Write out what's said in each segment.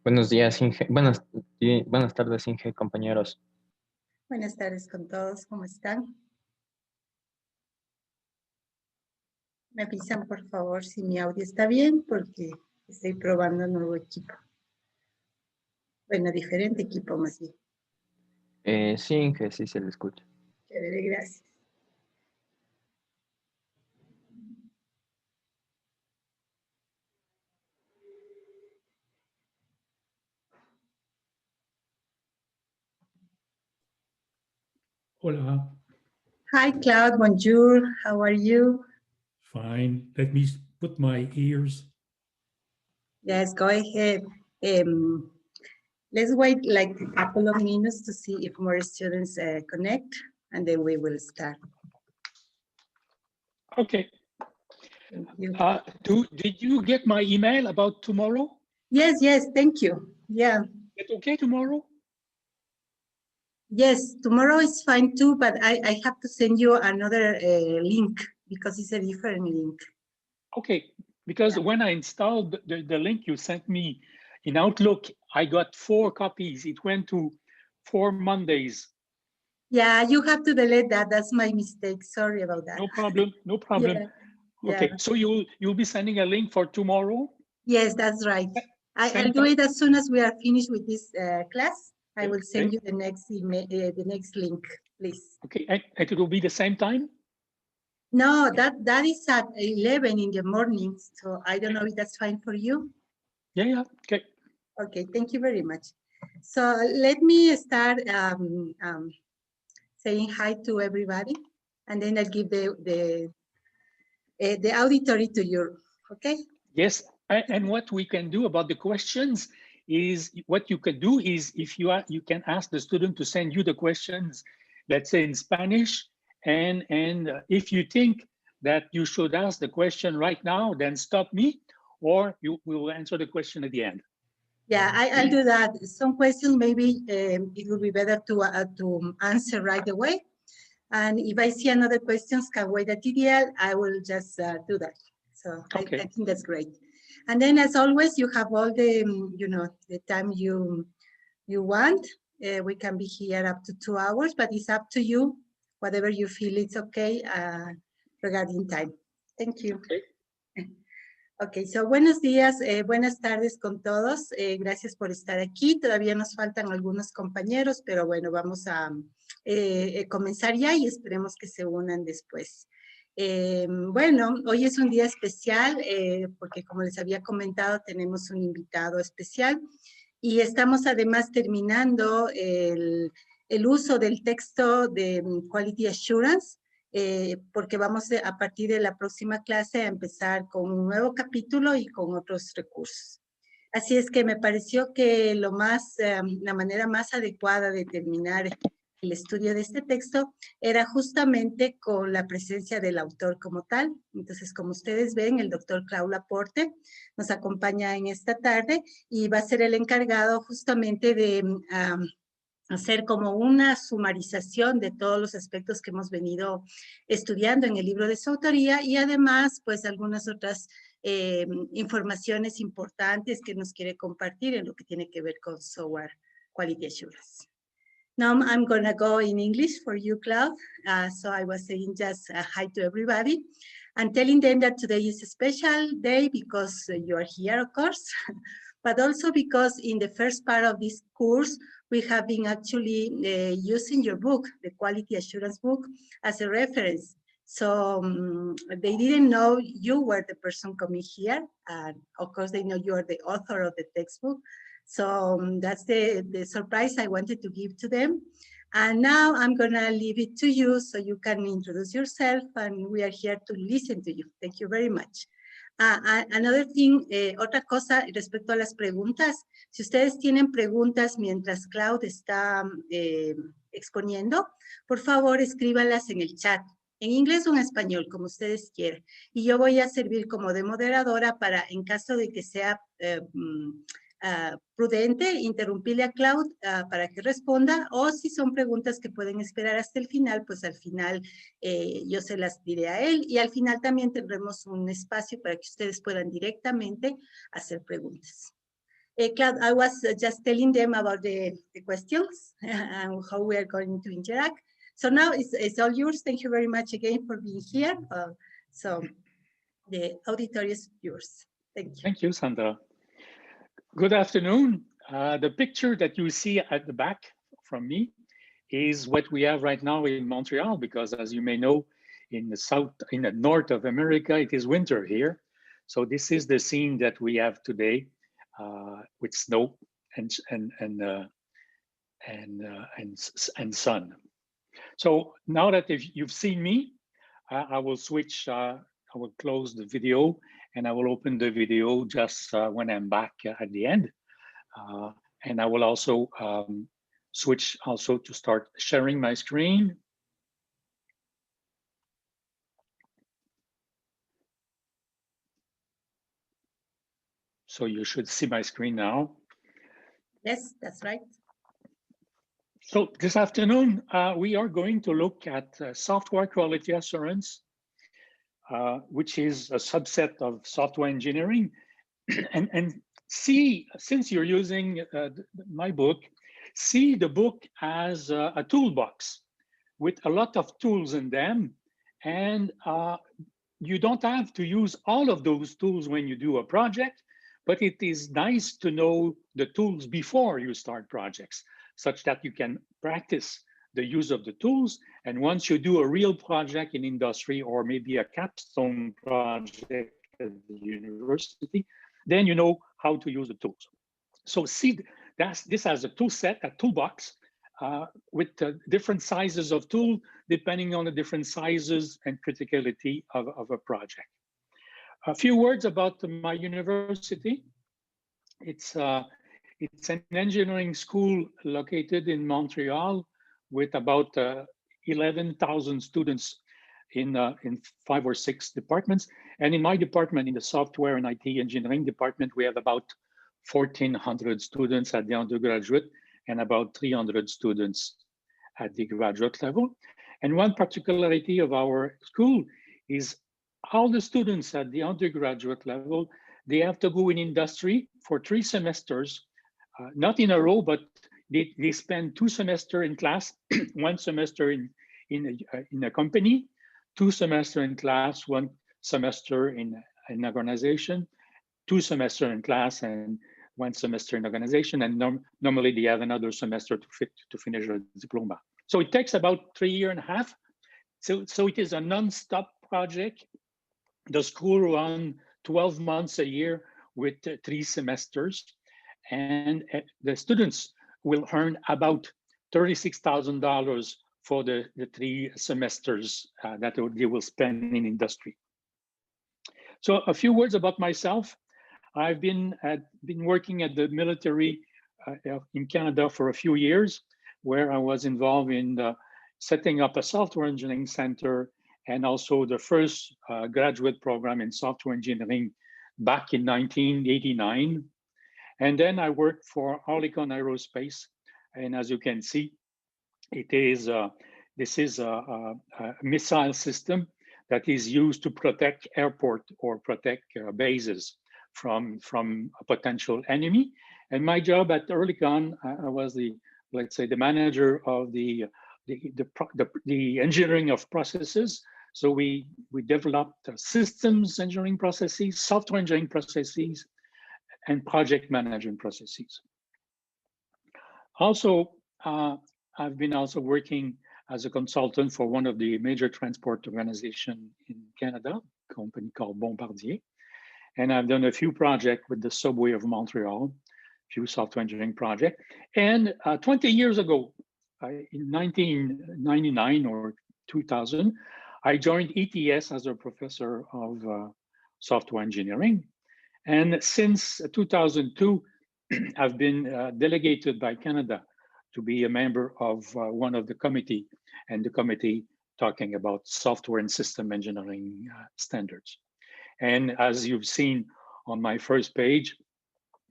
Buenos días, Inge. Buenas tardes, Inge, compañeros. Buenas tardes con todos, ¿cómo están? Me avisan, por favor, si mi audio está bien, porque estoy probando un nuevo equipo. Bueno, diferente equipo más bien. Sí, Inge, sí se le escucha. Chévere, gracias. Hola. Hi, Claude, bonjour, how are you? Fine. Let me put my ears. Yes, go ahead. Let's wait like a couple of minutes to see if more students connect, and then we will start. Okay. Thank you. Did you get my email about tomorrow? Yes, thank you. Yeah. Is it okay tomorrow? Yes, tomorrow is fine too, but I have to send you another link because it's a different link. Okay, because when I installed the link you sent me in Outlook, I got 4 copies. It went to 4 Mondays. Yeah, you have to delete that. That's my mistake. Sorry about that. No problem, no problem. Yeah, Okay, yeah. so you'll be sending a link for tomorrow? Yes, that's right. I'll do time? it as soon as we are finished with this class. I will send Okay. you the next email, the next link, please. Okay, and it will be the same time? No, that is at 11 in the morning. So I don't know if that's fine for you. Yeah, okay. Okay, thank you very much. So let me start saying hi to everybody, and then I'll give the auditory to you, okay? Yes, and what we can do about the questions is, what you can do is, if you can ask the student to send you the questions, let's say in Spanish, and if you think that you should ask the question right now, then stop me, or we will answer the question at the end. Yeah, I'll do that. Some questions maybe it would be better to answer right away. And if I see another questions can wait a TDL, I will just do that. So Okay. I think that's great. And then as always, you have all the, the time you want. We can be here up to 2 hours, but it's up to you, whatever you feel it's okay regarding time. Thank you. Okay. Ok, so buenos días, buenas tardes con todos. Gracias por estar aquí. Todavía nos faltan algunos compañeros, pero bueno, vamos a comenzar ya y esperemos que se unan después. Bueno, hoy es un día especial porque como les había comentado, tenemos un invitado especial y estamos además terminando el uso del texto de Quality Assurance. Porque vamos a partir de la próxima clase a empezar con un nuevo capítulo y con otros recursos. Así es que me pareció que la manera más adecuada de terminar el estudio de este texto era justamente con la presencia del autor como tal. Entonces, como ustedes ven, el doctor Claude Laporte nos acompaña en esta tarde y va a ser el encargado justamente de hacer como una sumarización de todos los aspectos que hemos venido estudiando en el libro de su autoría y además, pues, algunas otras informaciones importantes que nos quiere compartir en lo que tiene que ver con software quality assurance. Now I'm going to go in English for you, Claude. So I was saying just hi to everybody and telling them that today is a special day because you are here, of course, but also because in the first part of this course, we have been actually using your book, the Quality Assurance book, as a reference. So they didn't know you were the person coming here. Of course, they know you are the author of the textbook. So that's the surprise I wanted to give to them. And now I'm going to leave it to you so you can introduce yourself and we are here to listen to you. Thank you very much. Another thing, otra cosa respecto a las preguntas, si ustedes tienen preguntas mientras Claude está exponiendo, por favor escríbanlas en el chat, en inglés o en español, como ustedes quieran. Y yo voy a servir como de moderadora para, en caso de que sea prudente, interrumpirle a Claude para que responda, o si son preguntas que pueden esperar hasta el final, pues al final yo se las diré a él, y al final también tendremos un espacio para que ustedes puedan directamente hacer preguntas. Claude, I was just telling them about the questions and how we are going to interact. So now it's all yours. Thank you very much again for being here. So the auditorium is yours. Thank you. Thank you, Sandra. Good afternoon. The picture that you see at the back from me is what we have right now in Montreal, because as you may know, in the north of America, it is winter here. So this is the scene that we have today with snow and sun. So now that you've seen me, I will switch. I will close the video and I will open the video just when I'm back at the end. And I will also switch also to start sharing my screen. So you should see my screen now. Yes, that's right. So this afternoon, we are going to look at software quality assurance, which is a subset of software engineering. and see, since you're using my book, see the book as a toolbox with a lot of tools in them. And you don't have to use all of those tools when you do a project, but it is nice to know the tools before you start projects, such that you can practice the use of the tools. And once you do a real project in industry or maybe a capstone project at the university, then you know how to use the tools. So see this as a tool set, a toolbox with different sizes of tool, depending on the different sizes and criticality of a project. A few words about my university. It's an engineering school located in Montreal with about 11,000 students in 5 or 6 departments. And in my department, in the software and IT engineering department, we have about 1,400 students at the undergraduate and about 300 students at the graduate level. And one particularity of our school is all the students at the undergraduate level, they have to go in industry for 3 semesters, not in a row, but they spend 2 semesters in class, 1 semester in a company, 2 semesters in class, 1 semester in an organization, 2 semesters in class and 1 semester in organization. And normally they have another semester to finish a diploma. So it takes about 3.5 years. So it is a non-stop project. The school runs 12 months a year with 3 semesters. And the students will earn about $36,000 for the 3 semesters that they will spend in industry. So a few words about myself. I've been working at the military in Canada for a few years, where I was involved in setting up a software engineering center and also the first graduate program in software engineering back in 1989. And then I worked for Olicon Aerospace. And as you can see, this is a missile system that is used to protect airport or protect bases from a potential enemy. And my job at Olicon, I was let's say the manager of the engineering of processes. So we developed systems engineering processes, software engineering processes, and project management processes. Also, I've been also working as a consultant for one of the major transport organizations in Canada, a company called Bombardier. And I've done a few projects with the subway of Montreal, a few software engineering projects. And 20 years ago, in 1999 or 2000, I joined ETS as a professor of software engineering. And since 2002, I've been delegated by Canada to be a member of one of the committee, and the committee talking about software and system engineering standards. And as you've seen on my first page,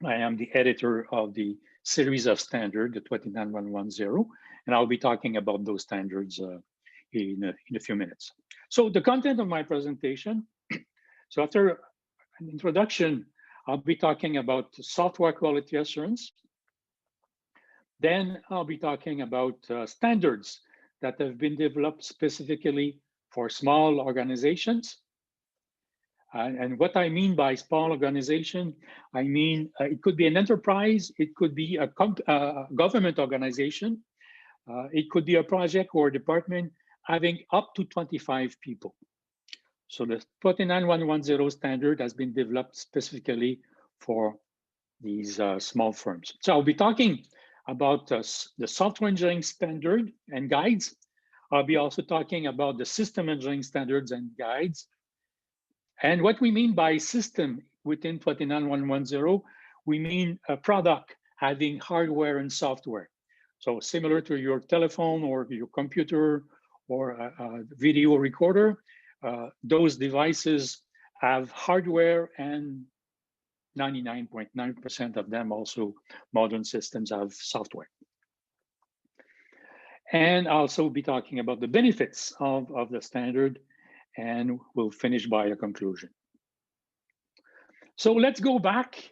I am the editor of the series of standards, the 29110, and I'll be talking about those standards in a few minutes. So the content of my presentation, so after an introduction I'll be talking about software quality assurance. Then I'll be talking about standards that have been developed specifically for small organizations. And what I mean by small organization, I mean it could be an enterprise, it could be a government organization, it could be a project or department having up to 25 people. So the 29110 standard has been developed specifically for these small firms. So I'll be talking about the software engineering standard and guides. I'll be also talking about the system engineering standards and guides. And what we mean by system within 29110, we mean a product having hardware and software. So similar to your telephone or your computer or a video recorder, those devices have hardware, and 99.9% of them also, modern systems, have software. And I'll also be talking about the benefits of the standard, and we'll finish by a conclusion. So let's go back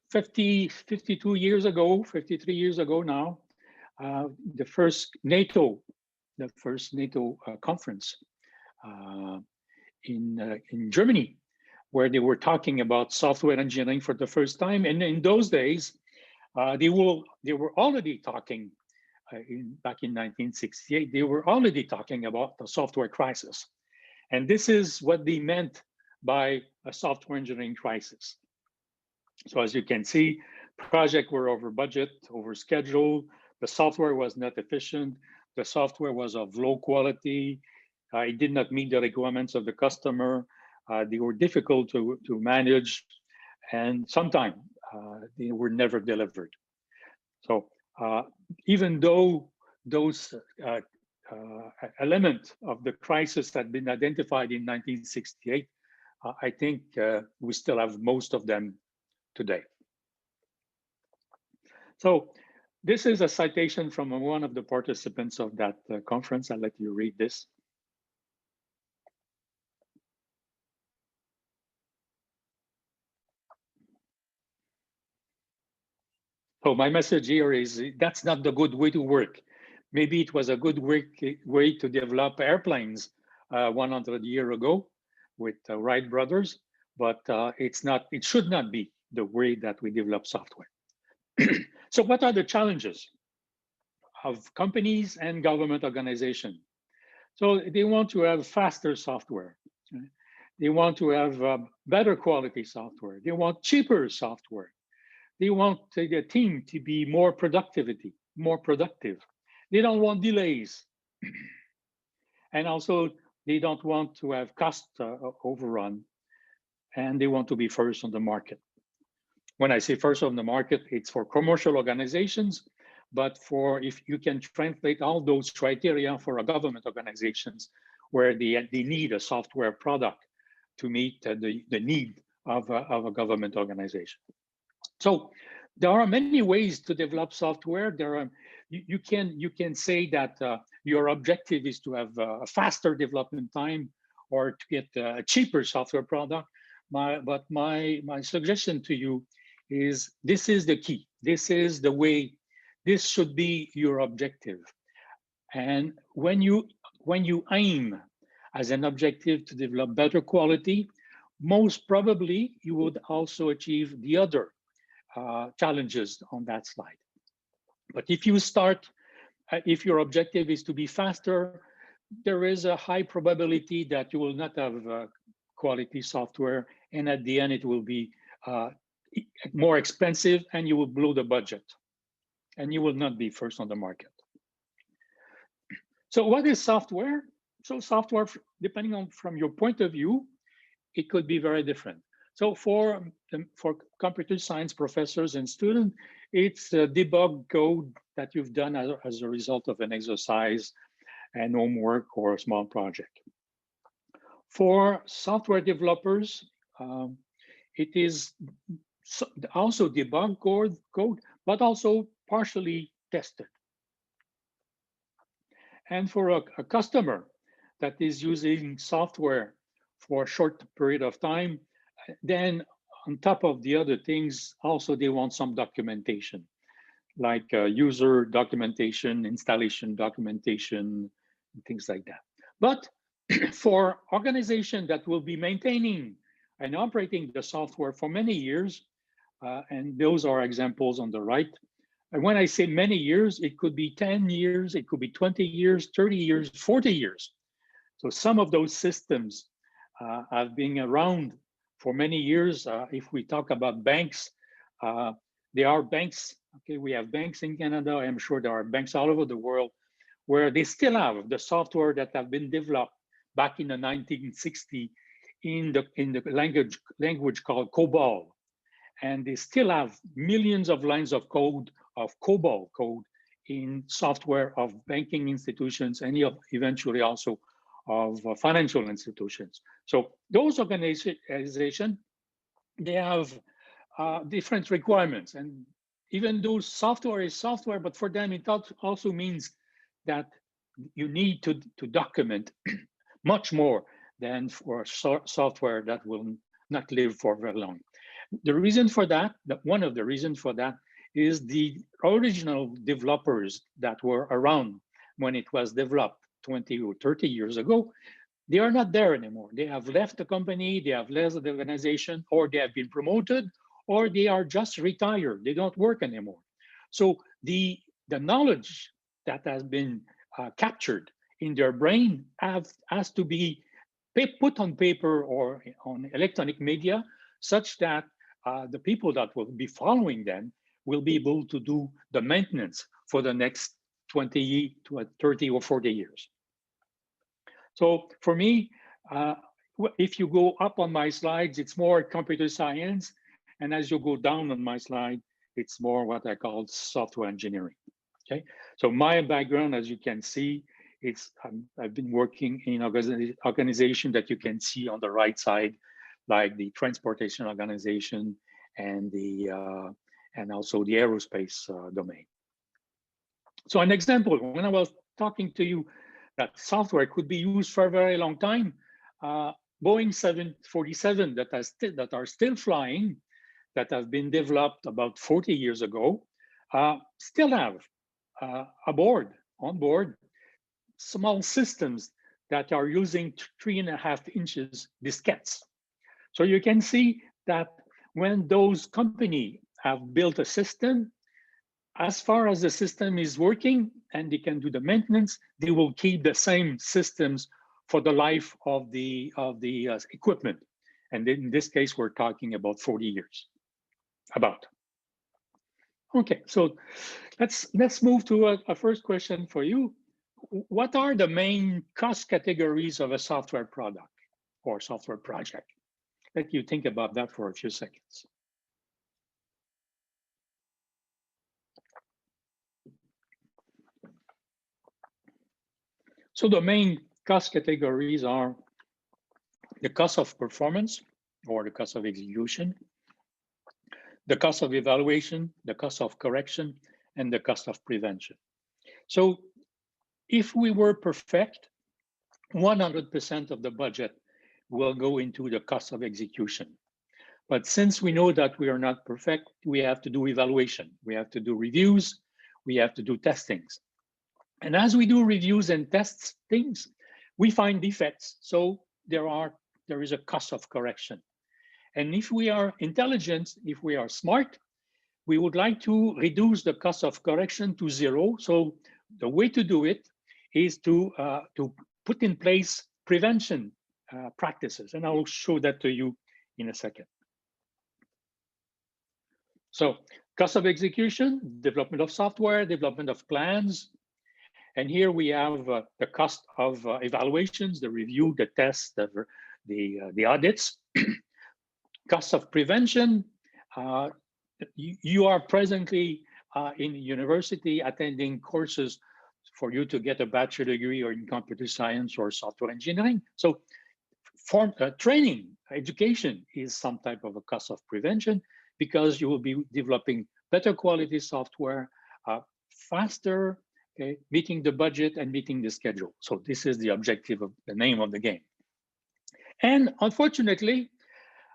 52 years ago, 53 years ago now, the first NATO conference in Germany, where they were talking about software engineering for the first time. And in those days, they were already talking, back in 1968, they were already talking about the software crisis. And this is what they meant by a software engineering crisis. So as you can see, projects were over budget, over schedule, the software was not efficient, the software was of low quality, it did not meet the requirements of the customer, they were difficult to manage, and sometimes they were never delivered. So even though those elements of the crisis had been identified in 1968, I think we still have most of them today. So this is a citation from one of the participants of that conference. I'll let you read this. So my message here is that's not the good way to work. Maybe it was a good way to develop airplanes 100 years ago with Wright brothers, but it should not be the way that we develop software. So what are the challenges of companies and government organizations? So they want to have faster software. They want to have better quality software. They want cheaper software. They want the team to be more productive. They don't want delays. And also, they don't want to have cost overrun. And they want to be first on the market. When I say first on the market, it's for commercial organizations, but if you can translate all those criteria for a government organizations where they need a software product to meet the need of a government organization. So there are many ways to develop software. You can say that your objective is to have a faster development time or to get a cheaper software product. But my suggestion to you is this is the key. This is the way. This should be your objective. And when you aim as an objective to develop better quality, most probably you would also achieve the other challenges on that slide. But if you start, if your objective is to be faster, there is a high probability that you will not have quality software, and at the end it will be more expensive and you will blow the budget and you will not be first on the market. So what is software? So software, depending on from your point of view, it could be very different. So for computer science professors and students, it's a debug code that you've done as a result of an exercise and homework or a small project. For software developers, it is also debug code, but also partially tested. And for a customer that is using software for a short period of time, then on top of the other things, also they want some documentation, like user documentation, installation documentation, and things like that. But for organizations that will be maintaining and operating the software for many years, and those are examples on the right. And when I say many years, it could be 10 years, it could be 20 years, 30 years, 40 years. So some of those systems have been around for many years. If we talk about banks, there are banks, okay, we have banks in Canada. I'm sure there are banks all over the world where they still have the software that have been developed back in the 1960s in the language called COBOL. And they still have millions of lines of code, of COBOL code, in software of banking institutions and eventually also of financial institutions. So those organizations, they have different requirements. And even though software is software, but for them, it also means that you need to document much more than for software that will not live for very long. The reason for that, one of the reasons for that, is the original developers that were around when it was developed 20 or 30 years ago, they are not there anymore. They have left the company, they have left the organization, or they have been promoted, or they are just retired. They don't work anymore. So the knowledge that has been captured in their brain has to be put on paper or on electronic media, such that the people that will be following them will be able to do the maintenance for the next 20 to 30 or 40 years. So for me, if you go up on my slides, it's more computer science. And as you go down on my slide, it's more what I call software engineering. Okay, so my background, as you can see, I've been working in organization that you can see on the right side, like the transportation organization and and also the aerospace domain. So an example, when I was talking to you that software could be used for a very long time, Boeing 747 that are still flying, that have been developed about 40 years ago, still have on board small systems that are using 3.5 inches diskettes. So you can see that when those companies have built a system, as far as the system is working and they can do the maintenance, they will keep the same systems for the life of the equipment. And in this case, we're talking about 40 years. Okay, so let's move to a first question for you. What are the main cost categories of a software product or software project? Let you think about that for a few seconds. So the main cost categories are the cost of performance or the cost of execution, the cost of evaluation, the cost of correction, and the cost of prevention. So if we were perfect, 100% of the budget will go into the cost of execution. But since we know that we are not perfect, we have to do evaluation. We have to do reviews. We have to do testings. And as we do reviews and tests things, we find defects. So there is a cost of correction. And if we are intelligent, if we are smart, we would like to reduce the cost of correction to zero. So the way to do it is to put in place prevention practices. And I will show that to you in a second. So cost of execution, development of software, development of plans. And here we have the cost of evaluations, the review, the tests, the audits. Cost of prevention. You are presently in university attending courses for you to get a bachelor degree or in computer science or software engineering. So training, education is some type of a cost of prevention, because you will be developing better quality software faster, okay, meeting the budget and meeting the schedule. So this is the objective of the name of the game. And unfortunately,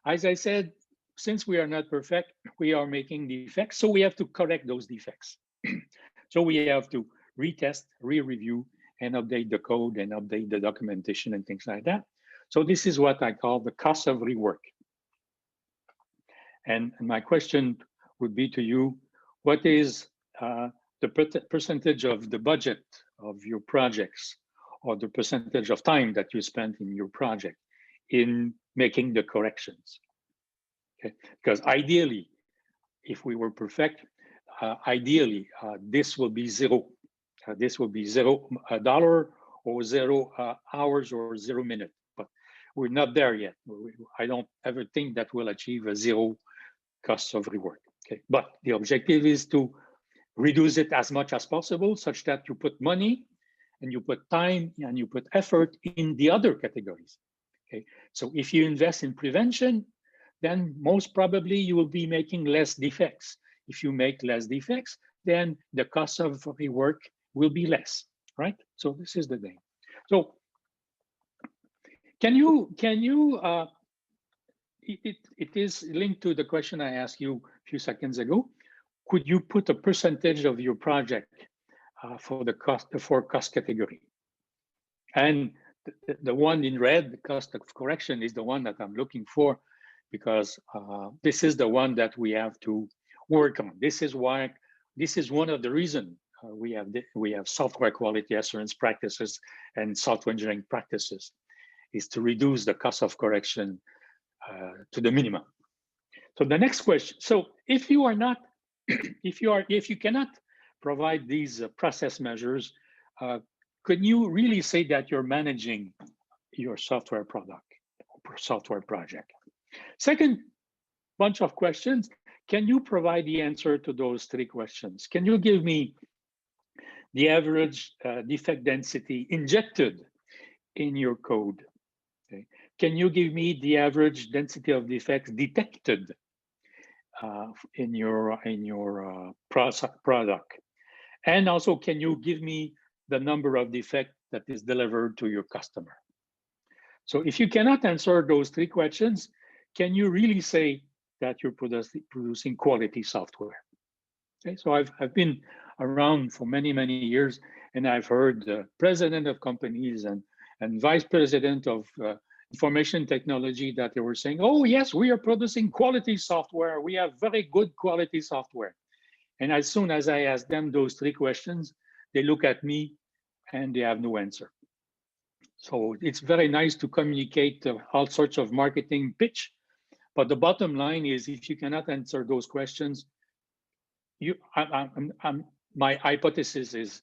as I said, since we are not perfect, we are making defects, so we have to correct those defects. So we have to retest, re-review, and update the code and update the documentation and things like that. So this is what I call the cost of rework. And my question would be to you, what is the percentage of the budget of your projects, or the percentage of time that you spend in your project in making the corrections? Okay, because ideally, if we were perfect, ideally, this will be zero. This will be $0 or 0 hours or 0 minutes, but we're not there yet. I don't ever think that we'll achieve a zero cost of rework. Okay, but the objective is to reduce it as much as possible, such that you put money and you put time and you put effort in the other categories. Okay, so if you invest in prevention, then most probably you will be making less defects. If you make less defects, then the cost of rework will be less, right? So this is the thing. So can you it is linked to the question I asked you a few seconds ago. Could you put a percentage of your project for the cost category? And the one in red, the cost of correction, is the one that I'm looking for, because this is the one that we have to work on. This is one of the reasons we have software quality assurance practices and software engineering practices, is to reduce the cost of correction to the minimum. So the next question: so if you are not, if you cannot provide these process measures, could you really say that you're managing your software product or software project? Second bunch of questions: can you provide the answer to those three questions? Can you give me the average defect density injected in your code? Okay. Can you give me the average density of defects detected in your product? And also, can you give me the number of defects that is delivered to your customer? So if you cannot answer those three questions, can you really say that you're producing quality software? Okay, so I've been around for many years, and I've heard the president of companies and vice president of information technology that they were saying, oh yes, we are producing quality software. We have very good quality software. And as soon as I ask them those three questions, they look at me and they have no answer. So it's very nice to communicate all sorts of marketing pitch, but the bottom line is, if you cannot answer those questions, my hypothesis is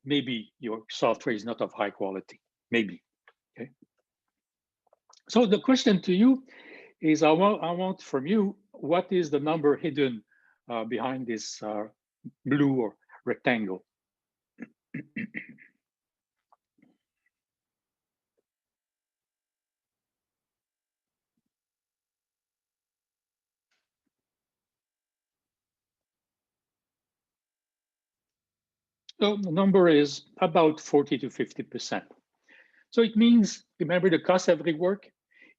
maybe your software is not of high quality, maybe. Okay. So the question to you is, I want from you, what is the number hidden behind this blue or rectangle? So the number is about 40 to 50%. So it means, remember the cost of rework?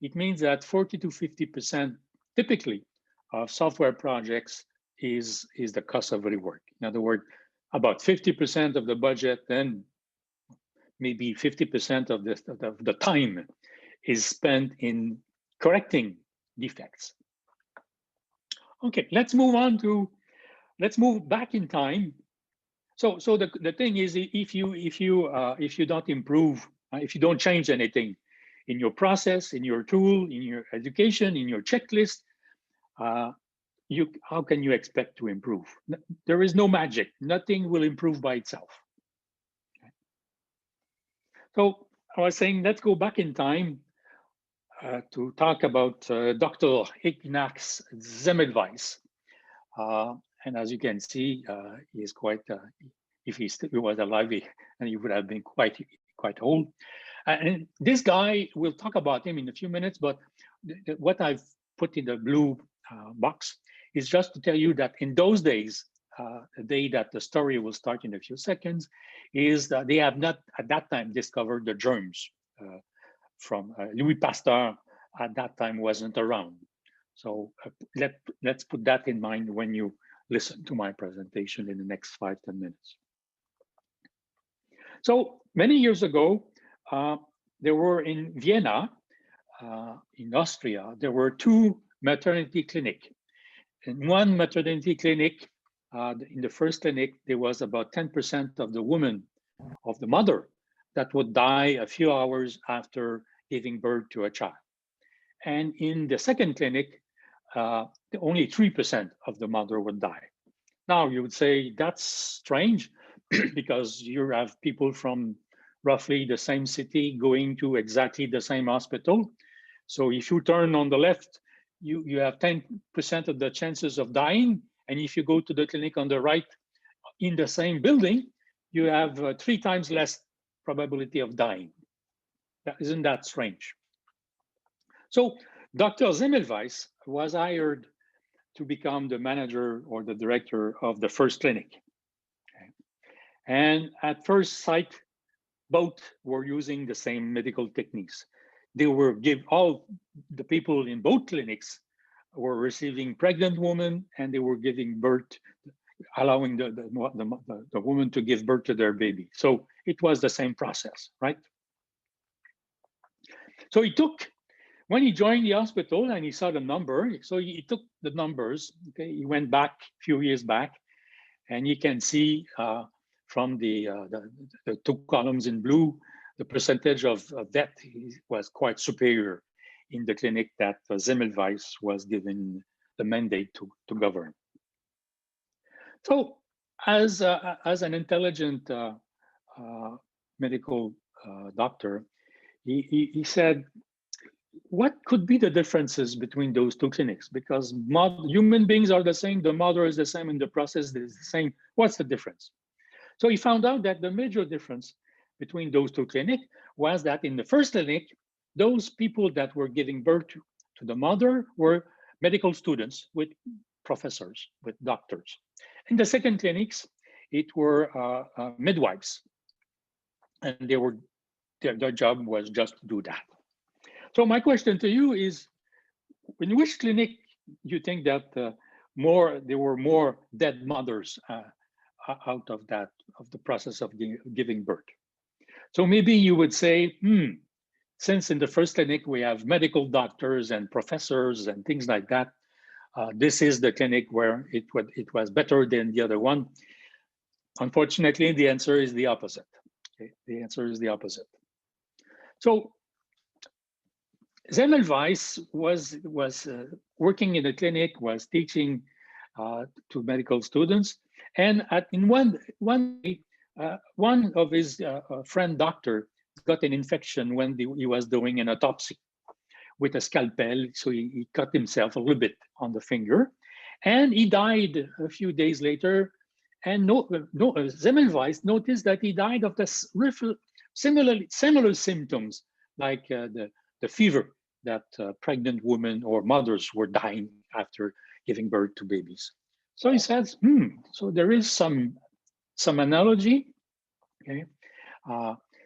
It means that 40 to 50% typically of software projects is the cost of rework. In other words, about 50% of the budget, then maybe 50% of the time is spent in correcting defects. Okay, let's move back in time. So the thing is, if you don't improve, if you don't change anything in your process, in your tool, in your education, in your checklist, how can you expect to improve? There is no magic. Nothing will improve by itself. Okay. So I was saying, let's go back in time to talk about Dr. Ignaz Semmelweis. And as you can see, he is quite, if he was alive, and he would have been quite old. And this guy, we'll talk about him in a few minutes, but what I've put in the blue box is just to tell you that in those days, the day that the story will start in a few seconds, is that they have not at that time discovered the germs from Louis Pasteur. At that time wasn't around. So let's put that in mind when you listen to my presentation in the next 5-10 minutes. So many years ago, there were in Vienna, in Austria, there were 2 maternity clinics. In one maternity clinic, in the first clinic, there was about 10% of the women, of the mother, that would die a few hours after giving birth to a child. And in the second clinic, only 3% of the mother would die. Now you would say that's strange because you have people from roughly the same city going to exactly the same hospital. So if you turn on the left, you have 10% of the chances of dying. And if you go to the clinic on the right in the same building, you have 3 times less probability of dying. Isn't that strange? So Dr. Semmelweis was hired to become the manager or the director of the first clinic. Okay. And at first sight, both were using the same medical techniques. They were all the people in both clinics were receiving pregnant women, and they were giving birth, allowing the woman to give birth to their baby. So it was the same process, right? So when he joined the hospital and he saw the number, so he took the numbers, okay, he went back a few years back, and you can see from the 2 columns in blue, the percentage of death was quite superior in the clinic that Semmelweis was given the mandate to govern. So as an intelligent medical doctor, he said, what could be the differences between those 2 clinics? Because human beings are the same, the mother is the same, and the process is the same. What's the difference? So he found out that the major difference between those 2 clinics was that in the first clinic, those people that were giving birth to the mother were medical students with professors, with doctors. In the second clinics, it were midwives, and their job was just to do that. So my question to you is, in which clinic you think that there were more dead mothers out of the process of giving birth? So maybe you would say, since in the first clinic we have medical doctors and professors and things like that, this is the clinic where it was better than the other one. Unfortunately, the answer is the opposite. Okay? The answer is the opposite. So Semmelweis was working in the clinic, was teaching to medical students, and in one day, one of his friend doctor got an infection when he was doing an autopsy with a scalpel, so he cut himself a little bit on the finger, and he died a few days later. And Semmelweis noticed that he died of the similar symptoms, like the fever that pregnant women or mothers were dying after giving birth to babies. So he says, so there is some analogy, okay?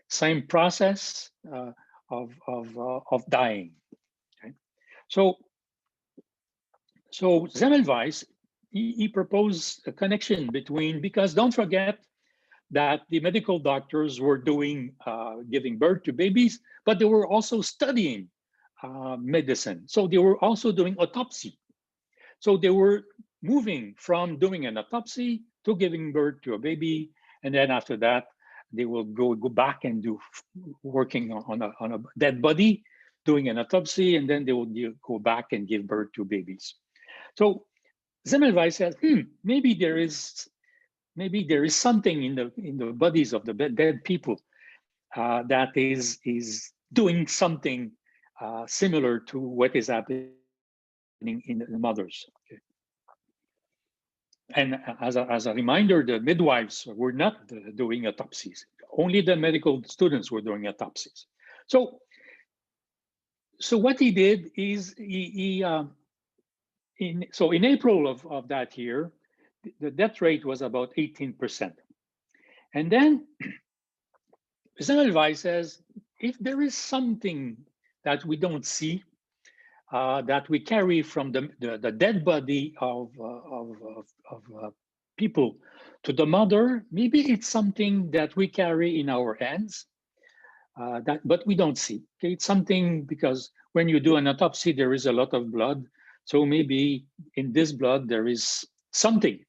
Same process of dying. Okay? So Semmelweis, he proposed a connection between, because don't forget that the medical doctors were doing giving birth to babies, but they were also studying medicine. So they were also doing autopsy. So they were moving from doing an autopsy to giving birth to a baby, and then after that, they will go back and do working on a dead body, doing an autopsy, and then they will go back and give birth to babies. So Semmelweis says, maybe there is something in the bodies of the dead people that is doing something similar to what is happening in the mothers. Okay. And as a reminder, the midwives were not doing autopsies. Only the medical students were doing autopsies. So what he did is in April of that year, the death rate was about 18%. And then Semmelweis says, if there is something that we don't see, that we carry from the dead body of people to the mother, maybe it's something that we carry in our hands, but we don't see. Okay, it's something because when you do an autopsy, there is a lot of blood. So maybe in this blood there is something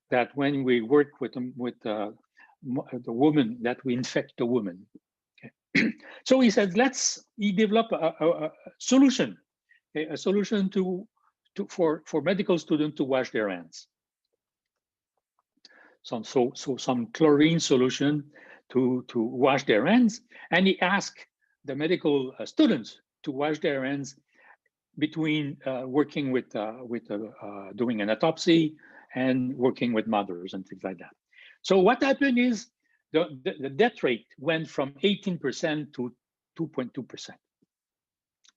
that when we work with the woman, that we infect the woman. Okay. So he said, he developed a solution, okay, a solution for medical students to wash their hands. Some chlorine solution to wash their hands, and he asked the medical students to wash their hands between working with doing an autopsy and working with mothers and things like that. So what happened is the death rate went from 18% to 2.2%.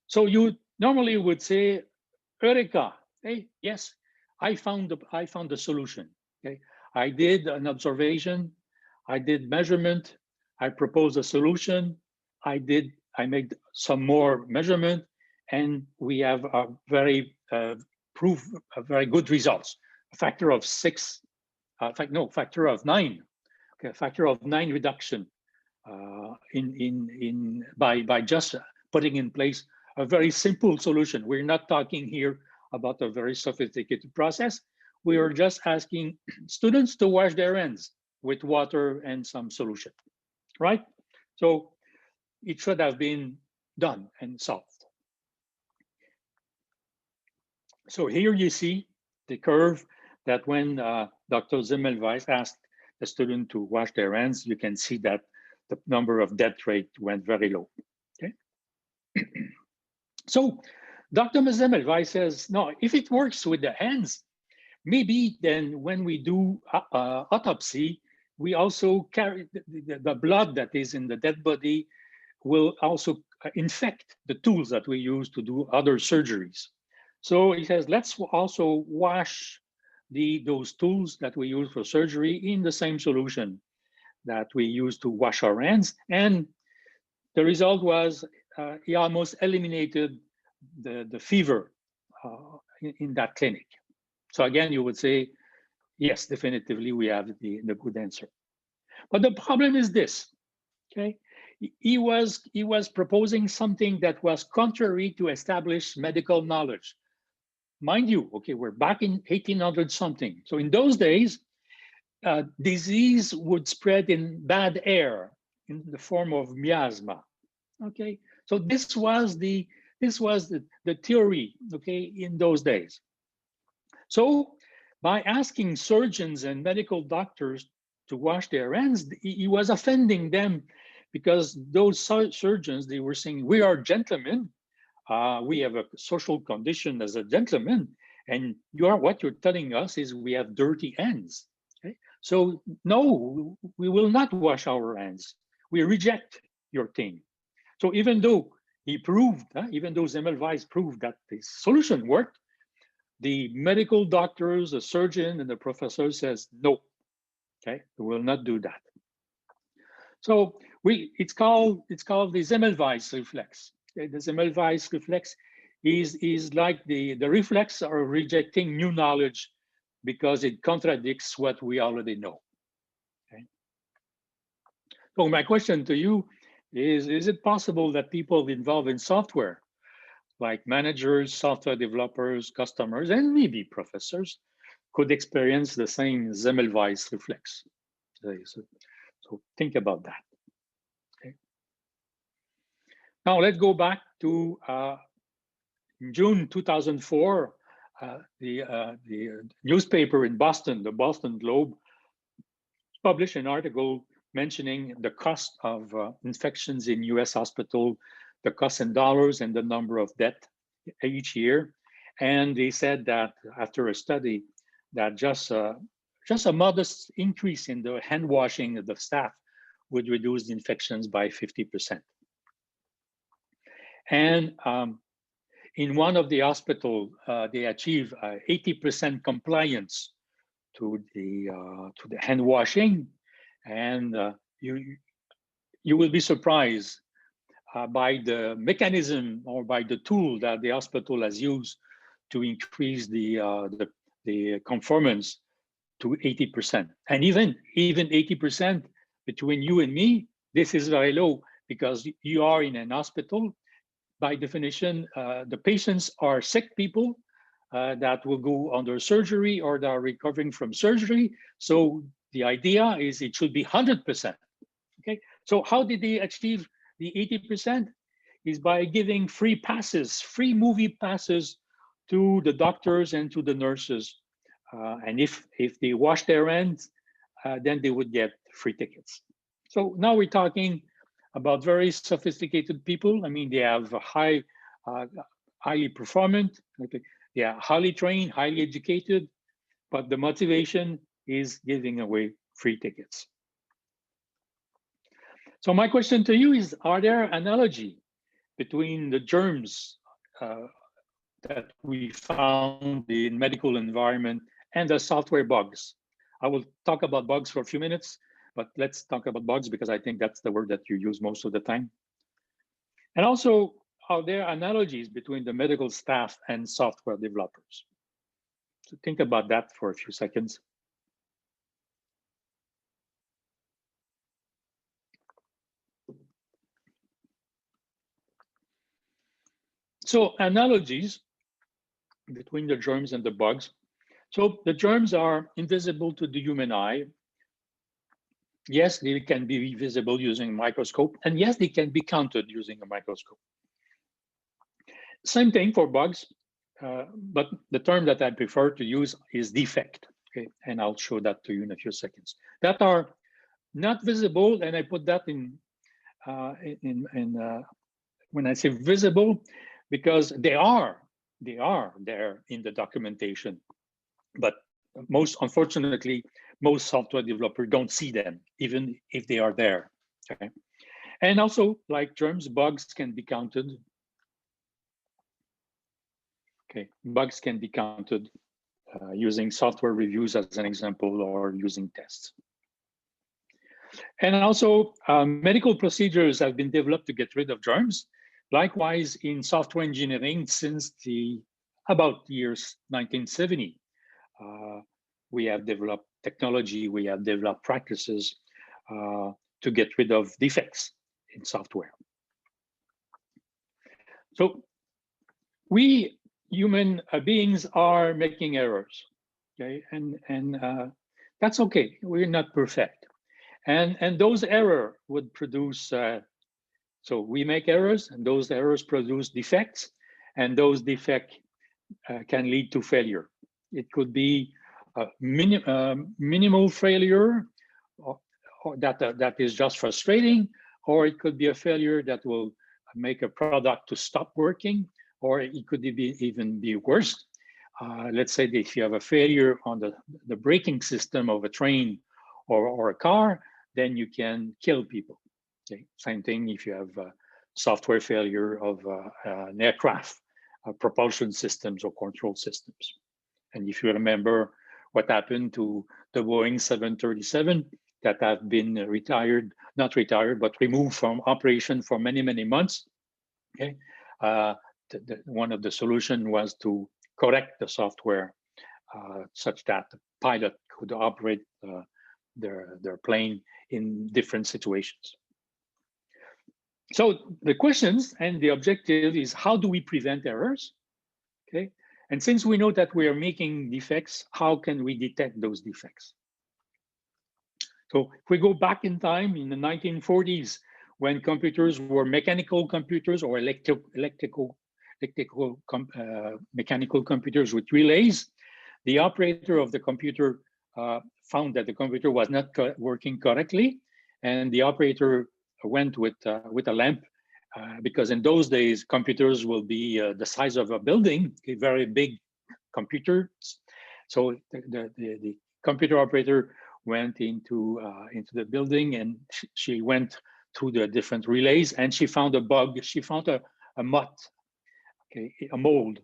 So you normally would say, Eureka, hey, yes, I found the solution. Okay, I did an observation, I did measurement, I proposed a solution, I made some more measurement, and we have a very very good results. A factor of 6, factor of 9. Okay, a factor of 9 reduction by just putting in place a very simple solution. We're not talking here about a very sophisticated process. We are just asking students to wash their hands with water and some solution, right? So it should have been done and solved. So here you see the curve that when Dr. Zimmelweis asked the student to wash their hands, you can see that the number of death rate went very low. Okay. So Dr. Zimmelweis says, no, if it works with the hands, maybe then when we do autopsy, we also carry the blood that is in the dead body will also infect the tools that we use to do other surgeries. So he says, let's also wash those tools that we use for surgery in the same solution that we use to wash our hands. And the result was he almost eliminated the fever in that clinic. So again, you would say, yes, definitively we have the good answer. But the problem is this, okay? He was proposing something that was contrary to established medical knowledge. Mind you, okay, we're back in 1800 something. So in those days, disease would spread in bad air in the form of miasma. Okay, so this was the theory, okay, in those days. So by asking surgeons and medical doctors to wash their hands, he was offending them, because those surgeons, they were saying, we are gentlemen, we have a social condition as a gentleman, and what you're telling us is we have dirty hands. Okay? So no, we will not wash our hands. We reject your thing. So even though he proved, even though Zimmelweis proved that the solution worked, the medical doctors, the surgeon, and the professor says no. Okay, we will not do that. So it's called the Zimmelweis reflex. Okay? The Zimmelweis reflex is like the reflex of rejecting new knowledge because it contradicts what we already know. Okay? So my question to you is it possible that people involved in software, like managers, software developers, customers, and maybe professors, could experience the same Zimmelweis reflex? So think about that. Okay. Now let's go back to June 2004. The newspaper in Boston, the Boston Globe, published an article mentioning the cost of infections in US hospital, the cost in dollars and the number of deaths each year. And they said that after a study that just a modest increase in the hand washing of the staff would reduce the infections by 50%. And in one of the hospitals, they achieve 80% compliance to the hand washing, and you will be surprised by the mechanism or by the tool that the hospital has used to increase the conformance to 80%. And even 80% between you and me, this is very low because you are in an hospital. By definition, the patients are sick people that will go under surgery or that are recovering from surgery. So the idea is it should be 100%. Okay, so how did they achieve the 80%? Is by giving free passes, free movie passes to the doctors and to the nurses. And if they wash their hands, then they would get free tickets. So now we're talking about very sophisticated people. I mean, they have a highly performant, they are highly trained, highly educated, but the motivation is giving away free tickets. So my question to you is, are there analogy between the germs that we found in medical environment and the software bugs? I will talk about bugs for a few minutes, but let's talk about bugs because I think that's the word that you use most of the time. And also, are there analogies between the medical staff and software developers? So think about that for a few seconds. So analogies between the germs and the bugs. So the germs are invisible to the human eye. Yes, they can be visible using a microscope, and yes, they can be counted using a microscope. Same thing for bugs, but the term that I prefer to use is defect. Okay, and I'll show that to you in a few seconds. That are not visible, and I put that in when I say visible, because they are there in the documentation, but unfortunately, most software developers don't see them, even if they are there. Okay, and also like germs, bugs can be counted. Okay, bugs can be counted using software reviews as an example, or using tests. And also, medical procedures have been developed to get rid of germs. Likewise, in software engineering, since about years 1970, we have developed technology, we have developed practices to get rid of defects in software. So we human beings are making errors, okay, and that's okay. We're not perfect, and those errors would produce. So we make errors, and those errors produce defects, and those defects can lead to failure. It could be a minimal failure, or that is just frustrating, or it could be a failure that will make a product to stop working, or it could even be worse. Let's say that if you have a failure on the braking system of a train or a car, then you can kill people. Okay. Same thing if you have a software failure of an aircraft, propulsion systems or control systems. And if you remember what happened to the Boeing 737 that have been not retired, but removed from operation for many, many months. Okay, one of the solutions was to correct the software such that the pilot could operate their plane in different situations. So the questions and the objective is, how do we prevent errors? Okay, and since we know that we are making defects, how can we detect those defects? So if we go back in time in the 1940s, when computers were mechanical computers or mechanical computers with relays, the operator of the computer found that the computer was not working correctly, and the operator went with a lamp, because in those days computers will be the size of a building, a very big computer. So the computer operator went into the building, and she went through the different relays, and she found a bug. She found a moth, okay, a mold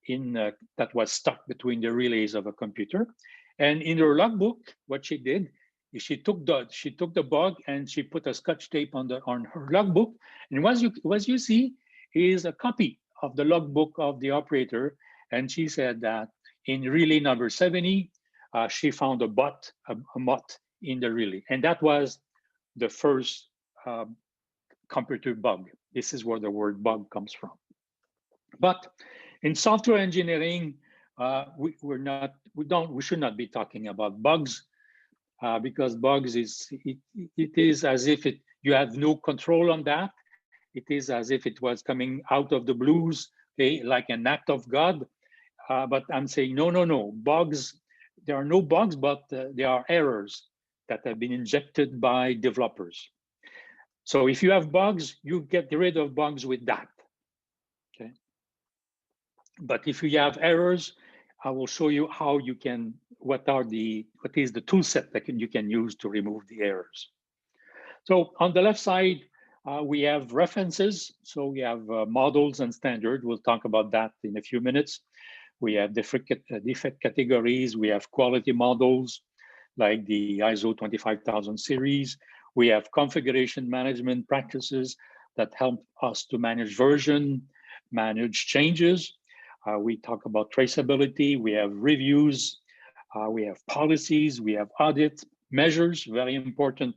that was stuck between the relays of a computer. And in her logbook, what she did she took the bug and she put a scotch tape on her logbook, and what you see is a copy of the logbook of the operator, and she said that in relay number 70, she found a moth in the relay, and that was the first computer bug. This is where the word bug comes from. But in software engineering, we should not be talking about bugs, because bugs it is as if you have no control on that. It is as if it was coming out of the blues, okay, like an act of God. But I'm saying no. Bugs, there are no bugs, but there are errors that have been injected by developers. So if you have bugs, you get rid of bugs with that. Okay. But if you have errors, I will show you how you can, what is the tool set that you can use to remove the errors. So on the left side, we have references. So we have models and standard. We'll talk about that in a few minutes. We have different defect categories. We have quality models like the ISO 25000 series. We have configuration management practices that help us to manage version, manage changes. We talk about traceability. We have reviews. We have policies. We have audit measures, very important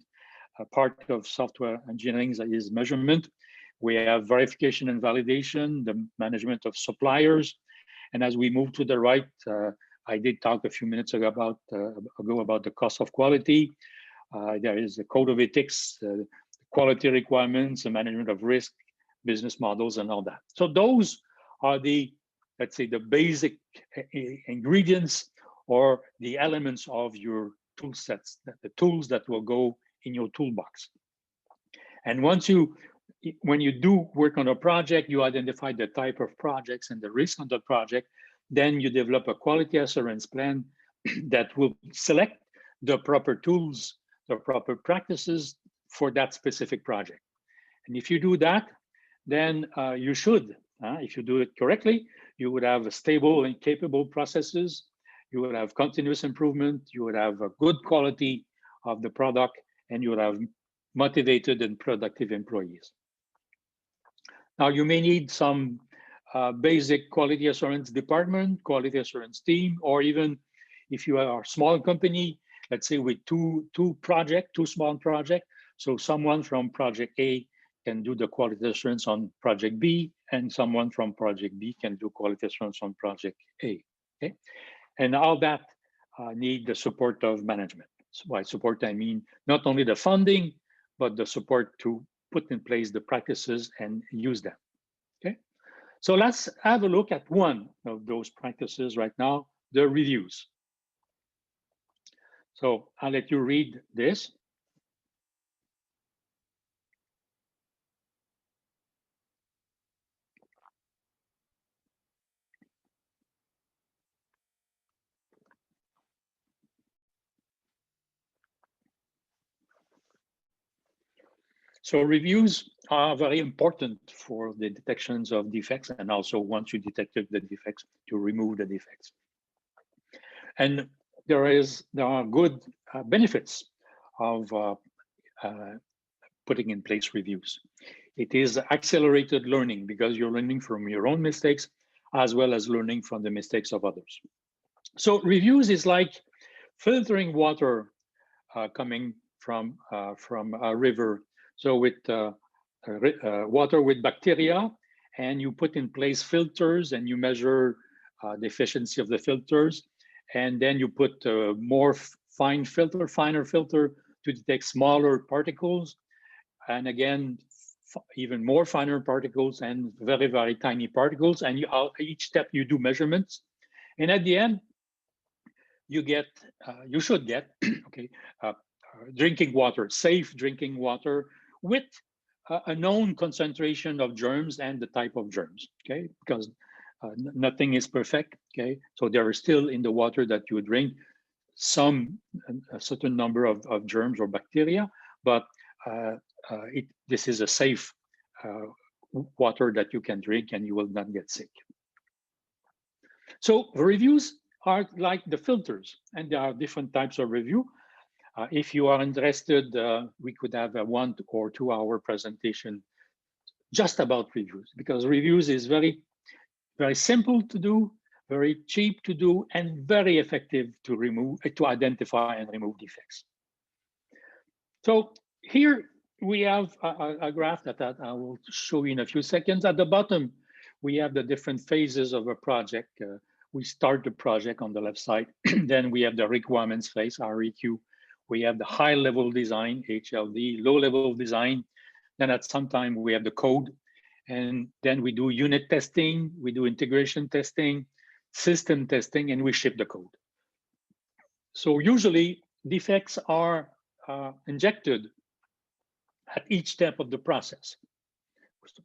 part of software engineering is measurement. We have verification and validation, the management of suppliers. And as we move to the right, I did talk a few minutes ago about the cost of quality. There is a code of ethics, quality requirements, the management of risk, business models, and all that. So those are the, let's say, the basic ingredients or the elements of your tool sets, the tools that will go in your toolbox. And when you do work on a project, you identify the type of projects and the risk on the project, then you develop a quality assurance plan that will select the proper tools, the proper practices for that specific project. And if you do that, then you should, if you do it correctly, you would have a stable and capable processes, you would have continuous improvement, you would have a good quality of the product, and you would have motivated and productive employees. Now, you may need some basic quality assurance department, quality assurance team, or even if you are a small company, let's say with two small projects. So someone from project A can do the quality assurance on project B, and someone from project B can do quality assurance on project A. Okay, and all that need the support of management. So by support, I mean not only the funding, but the support to put in place the practices and use them. Okay, so let's have a look at one of those practices right now, the reviews. So I'll let you read this. So reviews are very important for the detections of defects, and also once you detected the defects, to remove the defects. And there are good benefits of putting in place reviews. It is accelerated learning because you're learning from your own mistakes as well as learning from the mistakes of others. So reviews is like filtering water coming from a river. So with water with bacteria, and you put in place filters and you measure the efficiency of the filters, and then you put finer filter to detect smaller particles, and again, even more finer particles and very, very tiny particles. And each step you do measurements, and at the end, you should get okay, drinking water, safe drinking water with a known concentration of germs and the type of germs, okay? Because nothing is perfect, okay? So there are still in the water that you drink a certain number of germs or bacteria, but this is a safe water that you can drink and you will not get sick. So reviews are like the filters, and there are different types of review. If you are interested, we could have a 1 or 2 hour presentation just about reviews, because reviews is very simple to do, very cheap to do, and very effective to identify and remove defects. So here we have a graph that I will show you in a few seconds. At the bottom, we have the different phases of a project. We start the project on the left side. Then we have the requirements phase, REQ. We have the high level design, HLD, low level design. Then at some time we have the code. And then we do unit testing, we do integration testing, system testing, and we ship the code. So usually defects are injected at each step of the process,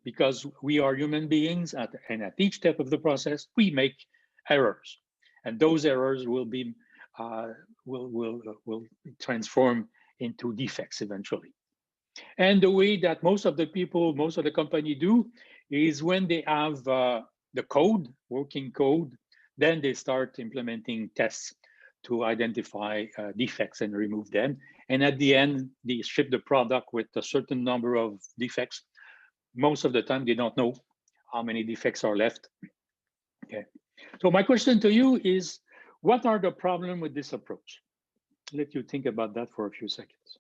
because we are human beings, and at each step of the process we make errors, and those errors will be will transform into defects eventually. And the way that most of the company do is, when they have the code, working code, then they start implementing tests to identify defects and remove them. And at the end, they ship the product with a certain number of defects. Most of the time, they don't know how many defects are left. Okay. So my question to you is, what are the problems with this approach? Let you think about that for a few seconds.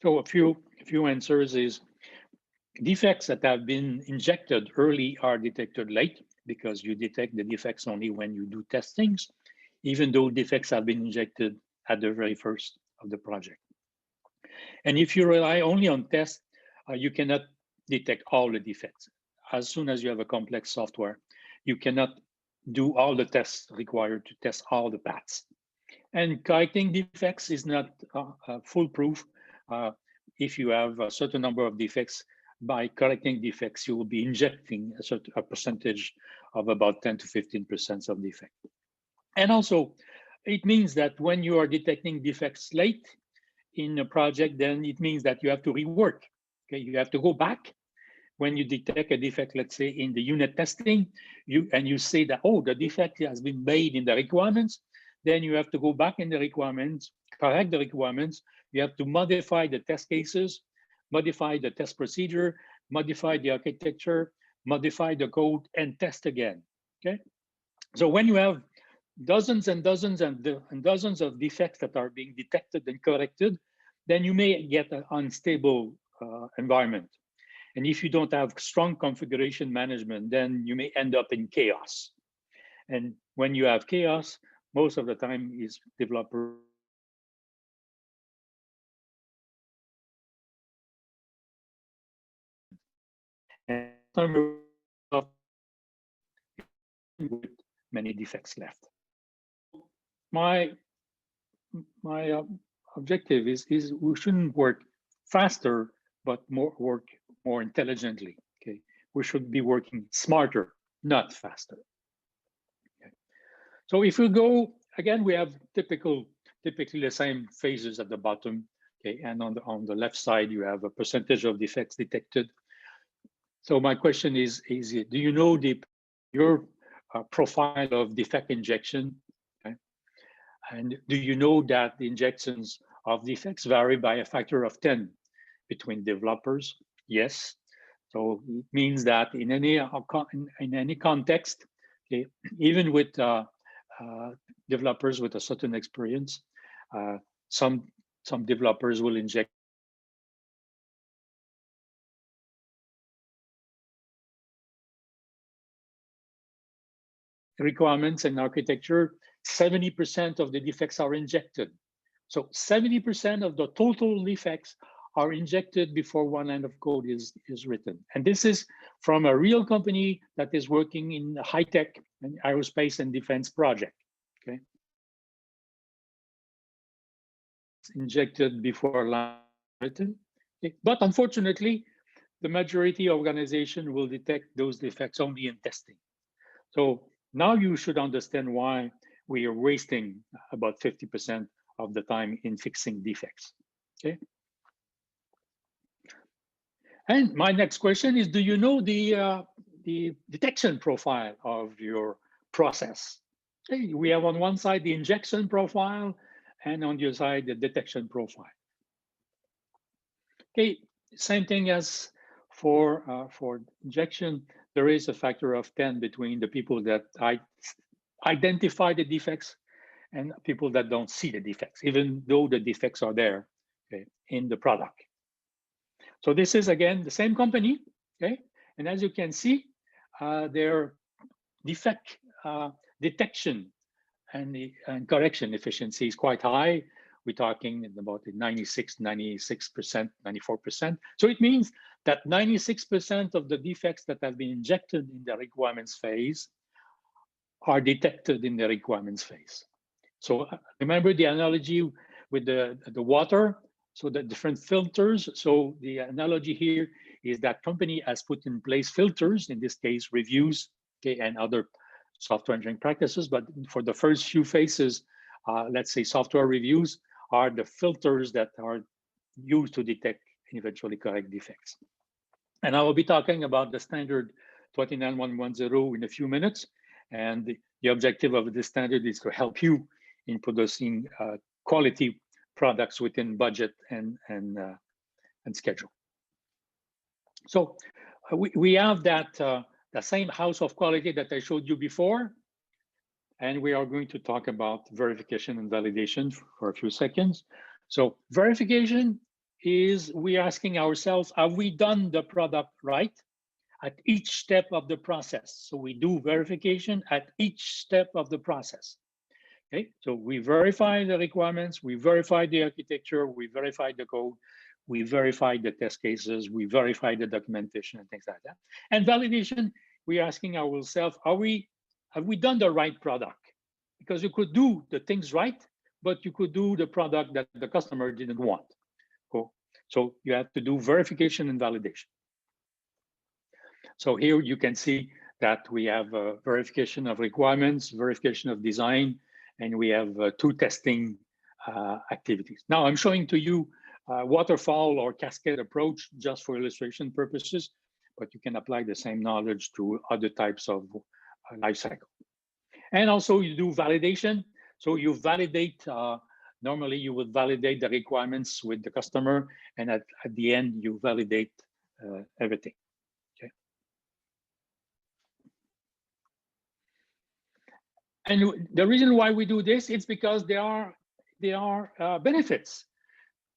So a few answers is, defects that have been injected early are detected late, because you detect the defects only when you do testings, even though defects have been injected at the very first of the project. And if you rely only on tests, you cannot detect all the defects. As soon as you have a complex software, you cannot do all the tests required to test all the paths. And correcting defects is not foolproof. If you have a certain number of defects, by correcting defects, you will be injecting a percentage of about 10 to 15% of defect. And also, it means that when you are detecting defects late in a project, then it means that you have to rework. Okay, you have to go back. When you detect a defect, let's say in the unit testing, you say that, oh, the defect has been made in the requirements, then you have to go back in the requirements, correct the requirements. You have to modify the test cases, modify the test procedure, modify the architecture, modify the code, and test again. Okay. So when you have dozens and dozens and dozens of defects that are being detected and corrected, then you may get an unstable environment. And if you don't have strong configuration management, then you may end up in chaos. And when you have chaos, most of the time is developer and with many defects left. My objective is we shouldn't work faster, but work more intelligently. Okay, we should be working smarter, not faster. Okay. So if we go again, we have typically the same phases at the bottom. Okay, and on the left side you have a percentage of defects detected. So my question is do you know your profile of defect injection? Okay? And do you know that the injections of defects vary by a factor of 10 between developers? Yes. So it means that in any context, okay, even with developers with a certain experience, some developers will inject requirements and architecture. 70% of the defects are injected. So 70% of the total defects are injected before one line of code is written. And this is from a real company that is working in high-tech and aerospace and defense project. Okay, it's injected before line written. Okay. But unfortunately, the majority of organization will detect those defects only in testing. So now you should understand why we are wasting about 50% of the time in fixing defects. Okay. And my next question is, do you know the detection profile of your process? Okay, we have on one side the injection profile, and on the other side the detection profile. Okay, same thing as for injection. There is a factor of 10 between the people that identify the defects and people that don't see the defects, even though the defects are there, okay, in the product. So this is, again, the same company, okay? And as you can see, their defect detection and correction efficiency is quite high. We're talking about 96%, 94%. So it means that 96% of the defects that have been injected in the requirements phase are detected in the requirements phase. So remember the analogy with the water, so the different filters. So the analogy here is that company has put in place filters, in this case, reviews, okay, and other software engineering practices. But for the first few phases, let's say software reviews are the filters that are used to detect and eventually correct defects. And I will be talking about the standard 29110 in a few minutes. And the objective of this standard is to help you in producing quality products within budget and schedule. So we have that the same house of quality that I showed you before, and we are going to talk about verification and validation for a few seconds. So verification is we're asking ourselves, have we done the product right at each step of the process? So we do verification at each step of the process. Okay, so we verify the requirements, we verify the architecture, we verify the code, we verify the test cases, we verify the documentation and things like that. And validation, we're asking ourselves, have we done the right product? Because you could do the things right, but you could do the product that the customer didn't want. Cool. So you have to do verification and validation. So here you can see that we have verification of requirements, verification of design, and we have two testing activities. Now I'm showing to you waterfall or cascade approach just for illustration purposes, but you can apply the same knowledge to other types of life cycle. And also you do validation. So you validate, normally you would validate the requirements with the customer, and at the end you validate everything. Okay. And the reason why we do this is because there are benefits,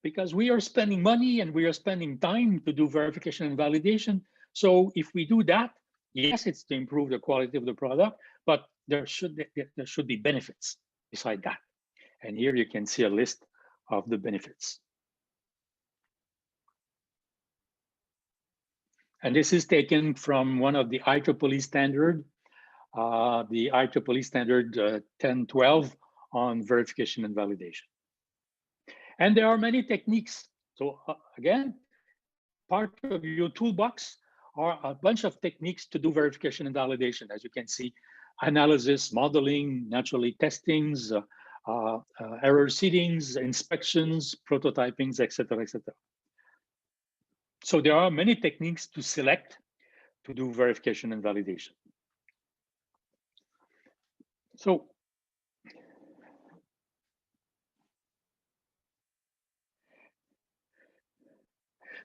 because we are spending money and we are spending time to do verification and validation. So if we do that, yes, it's to improve the quality of the product, but there should be benefits beside that. And here you can see a list of the benefits. And this is taken from one of the IEEE standard, the IEEE standard 1012 on verification and validation. And there are many techniques. So again, part of your toolbox are a bunch of techniques to do verification and validation. As you can see, analysis, modeling, naturally testings, error seedings, inspections, prototypings, etc., etc. So there are many techniques to select to do verification and validation. So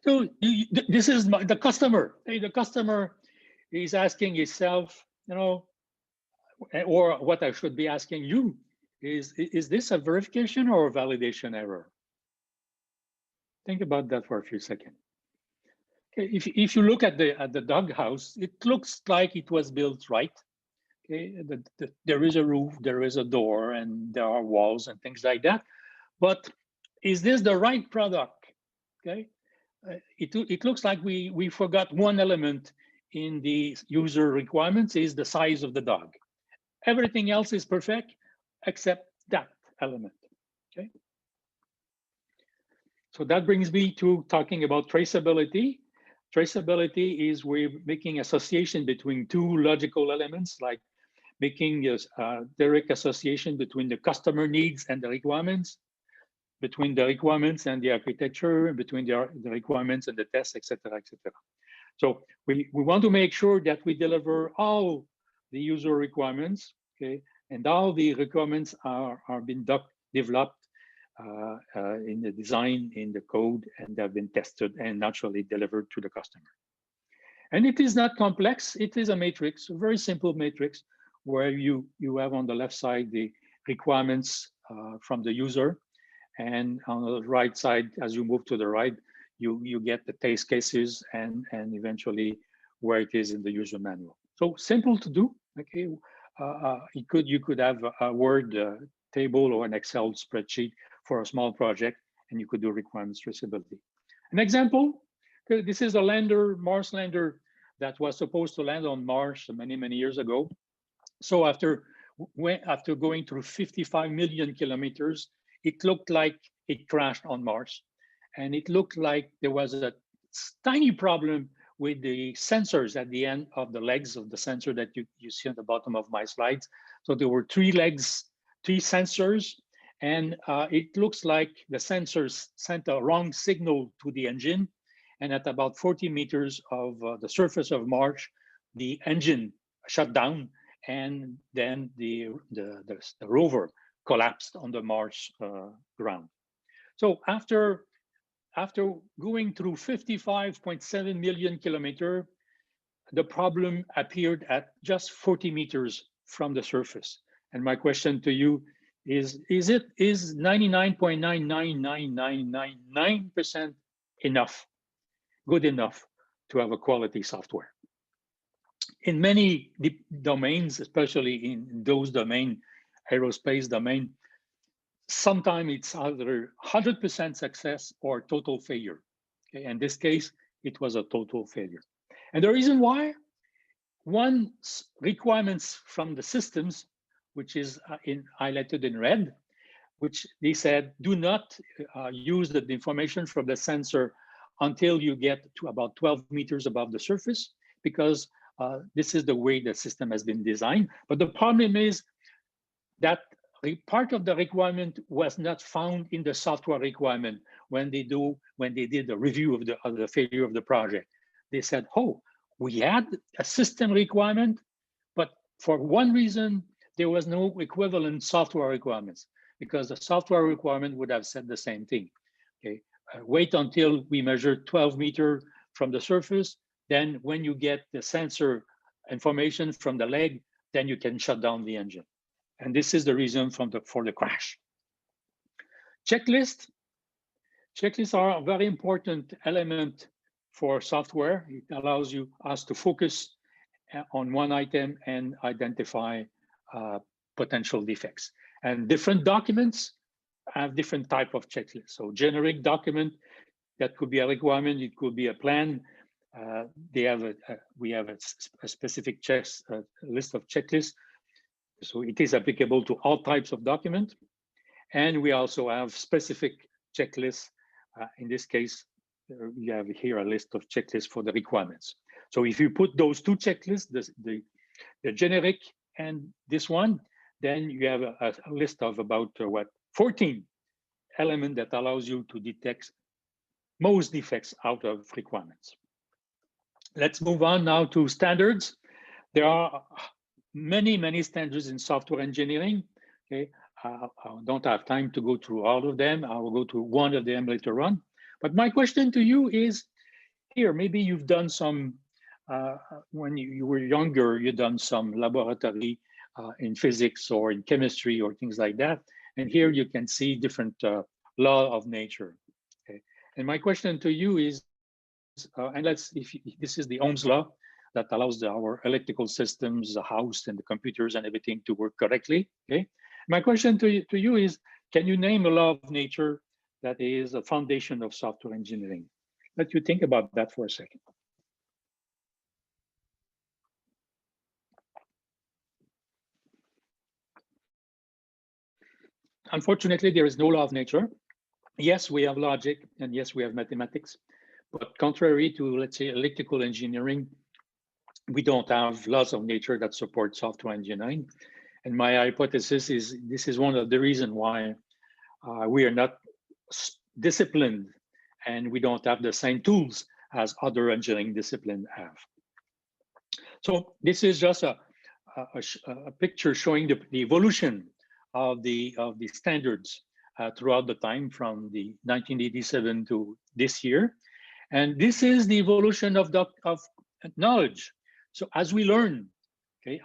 this is the customer. Hey, the customer is asking himself, you know, or what I should be asking you is this a verification or a validation error? Think about that for a few seconds. Okay, if you look at the doghouse, it looks like it was built right. Okay, there is a roof, there is a door, and there are walls and things like that. But is this the right product? Okay, it looks like we forgot one element in the user requirements, is the size of the dog. Everything else is perfect except that element. Okay. So that brings me to talking about traceability. Traceability is we're making association between two logical elements, like making a direct association between the customer needs and the requirements, between the requirements and the architecture, between the requirements and the tests, etc., etc. So we want to make sure that we deliver all the user requirements, okay, and all the requirements are being developed in the design, in the code, and have been tested and naturally delivered to the customer. And it is not complex. It is a matrix, a very simple matrix, where you have on the left side the requirements from the user, and on the right side, as you move to the right, you get the test cases and eventually where it is in the user manual. So simple to do. Okay, you could have a Word table or an Excel spreadsheet for a small project, and you could do requirements traceability. An example, okay, this is a lander, Mars lander, that was supposed to land on Mars many years ago. So after going through 55 million kilometers, it looked like it crashed on Mars. And it looked like there was a tiny problem with the sensors at the end of the legs of the sensor that you see at the bottom of my slides. So there were 3 legs, 3 sensors, and it looks like the sensors sent a wrong signal to the engine. And at about 40 meters of the surface of Mars, the engine shut down, and then the rover collapsed on the Mars ground. So after going through 55.7 million kilometers, the problem appeared at just 40 meters from the surface. And my question to you is 99.99999% enough, good enough to have a quality software? In many domains, especially in those domain, aerospace domain, sometimes it's either 100% success or total failure. Okay? In this case, it was a total failure. And the reason why? One, requirements from the systems, which is highlighted in red, which they said, do not use the information from the sensor until you get to about 12 meters above the surface, because this is the way the system has been designed. But the problem is that part of the requirement was not found in the software requirement when they did the review of the failure of the project. They said, oh, we had a system requirement, but for one reason, there was no equivalent software requirements, because the software requirement would have said the same thing. Okay, wait until we measure 12 meters from the surface. Then when you get the sensor information from the leg, then you can shut down the engine. And this is the reason for the crash. Checklists are a very important element for software. It allows us to focus on one item and identify potential defects. And different documents have different type of checklists. So generic document, that could be a requirement, it could be a plan. We have a specific list of checklists. So it is applicable to all types of documents. And we also have specific checklists. In this case, we have here a list of checklists for the requirements. So if you put those 2 checklists, the generic and this one, then you have a list of about 14 elements that allows you to detect most defects out of requirements. Let's move on now to standards. There are many standards in software engineering. Okay, I don't have time to go through all of them. I will go to one of them later on. But my question to you is, here, maybe you've done some, when you were younger, you've done some laboratory in physics or in chemistry or things like that. And here you can see different law of nature. Okay, and my question to you is, and if this is the Ohm's law that allows our electrical systems, the house and the computers and everything to work correctly. Okay, my question to you is, can you name a law of nature that is a foundation of software engineering? Let you think about that for a second. Unfortunately, there is no law of nature. Yes, we have logic, and yes, we have mathematics. But contrary to, let's say, electrical engineering, we don't have laws of nature that support software engineering. And my hypothesis is this is one of the reasons why we are not disciplined, and we don't have the same tools as other engineering disciplines have. So this is just a picture showing the evolution of the standards throughout the time from the 1987 to this year. And this is the evolution of knowledge. So as we learn, okay,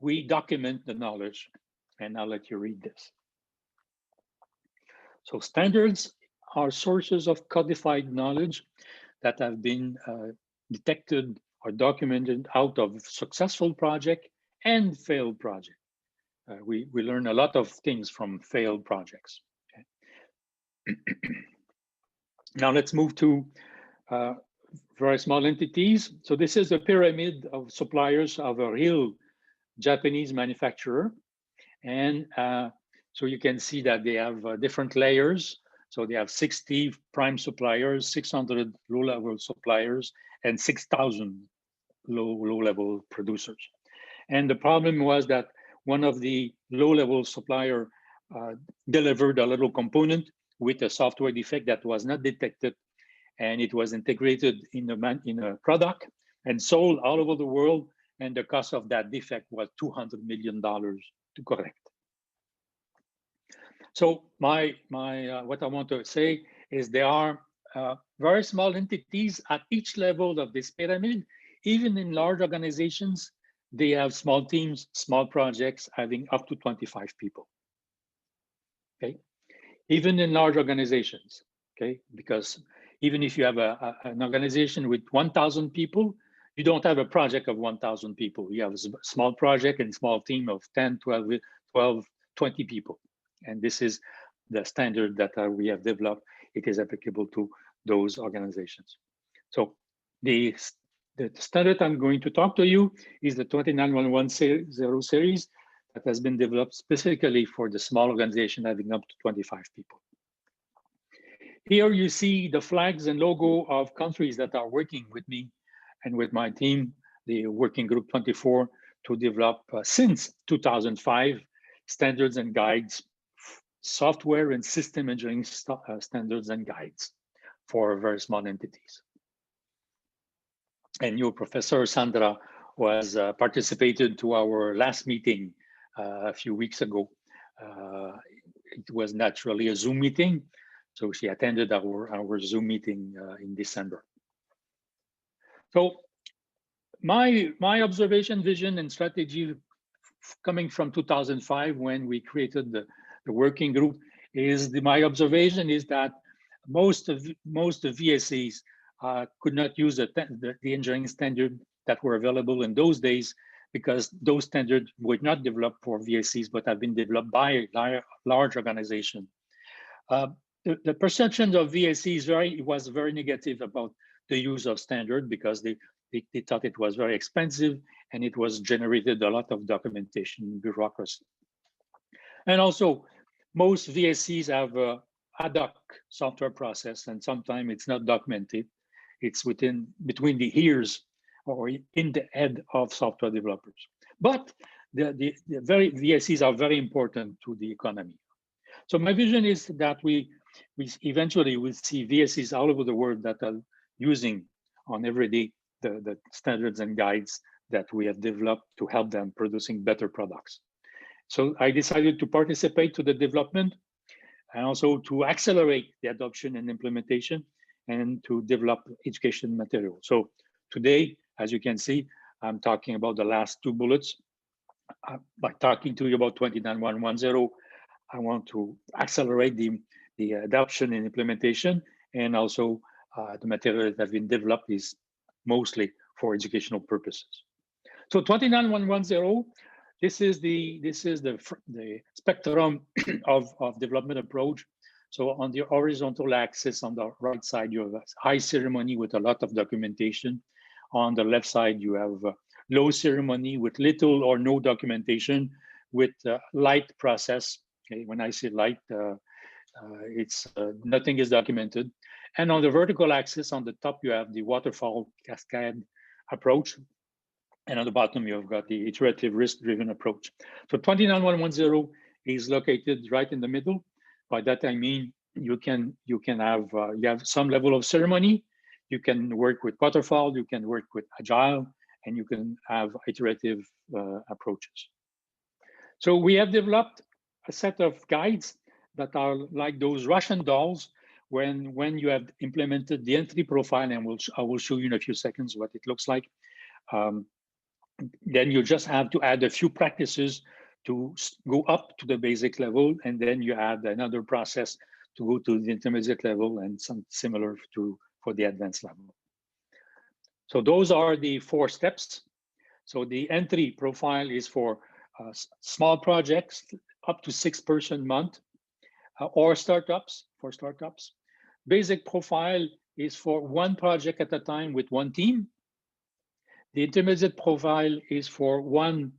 we document the knowledge. And I'll let you read this. So standards are sources of codified knowledge that have been detected or documented out of successful project and failed project. We learn a lot of things from failed projects. Okay. Now let's move to very small entities. So this is a pyramid of suppliers of a real Japanese manufacturer. And so you can see that they have different layers. So they have 60 prime suppliers, 600 low-level suppliers, and 6,000 low-level producers. And the problem was that one of the low-level supplier delivered a little component with a software defect that was not detected, and it was integrated in a product and sold all over the world. And the cost of that defect was $200 million to correct. So what I want to say is there are very small entities at each level of this pyramid. Even in large organizations, they have small teams, small projects having up to 25 people. Okay, even in large organizations. Okay, because even if you have an organization with 1,000 people, you don't have a project of 1,000 people. You have a small project and small team of 10, 12, 20 people. And this is the standard that we have developed. It is applicable to those organizations. So the standard I'm going to talk to you is the 29110 series that has been developed specifically for the small organization having up to 25 people. Here you see the flags and logo of countries that are working with me and with my team, the Working Group 24, to develop since 2005 standards and guides, software and system engineering standards and guides for very small entities. And your professor Sandra was participated to our last meeting a few weeks ago. It was naturally a Zoom meeting, so she attended our Zoom meeting in December. So my observation, vision, and strategy coming from 2005 when we created the working group is my observation is that most of VSEs could not use the engineering standard that were available in those days because those standards were not developed for VSEs but have been developed by a large organization. The perception of VSEs was very negative about the use of standard because they thought it was very expensive and it was generated a lot of documentation bureaucracy. And also, most VSEs have a ad hoc software process, and sometimes it's not documented. It's between the ears or in the head of software developers. But the VSEs are very important to the economy. So my vision is that we eventually will see VSEs all over the world that are using on every day the standards and guides that we have developed to help them producing better products. So I decided to participate to the development and also to accelerate the adoption and implementation and to develop education material. So today, as you can see, I'm talking about the last two bullets. By talking to you about 29110, I want to accelerate the adoption and implementation, and also the material that has been developed is mostly for educational purposes. So 29110, this is the spectrum of development approach. So on the horizontal axis on the right side, you have a high ceremony with a lot of documentation. On the left side, you have low ceremony with little or no documentation with light process. Okay, when I say light, it's nothing is documented. And on the vertical axis on the top, you have the waterfall cascade approach. And on the bottom, you've got the iterative risk-driven approach. So 29110 is located right in the middle. By that, I mean you can have you have some level of ceremony. You can work with waterfall, you can work with agile, and you can have iterative approaches. So we have developed a set of guides that are like those Russian dolls. When you have implemented the entry profile, and I will show you in a few seconds what it looks like, then you just have to add a few practices to go up to the basic level, and then you add another process to go to the intermediate level, and some similar for the advanced level. So those are the 4 steps. So the entry profile is for small projects up to 6-person month, or startups, for startups. Basic profile is for 1 project at a time with 1 team. The intermediate profile is for an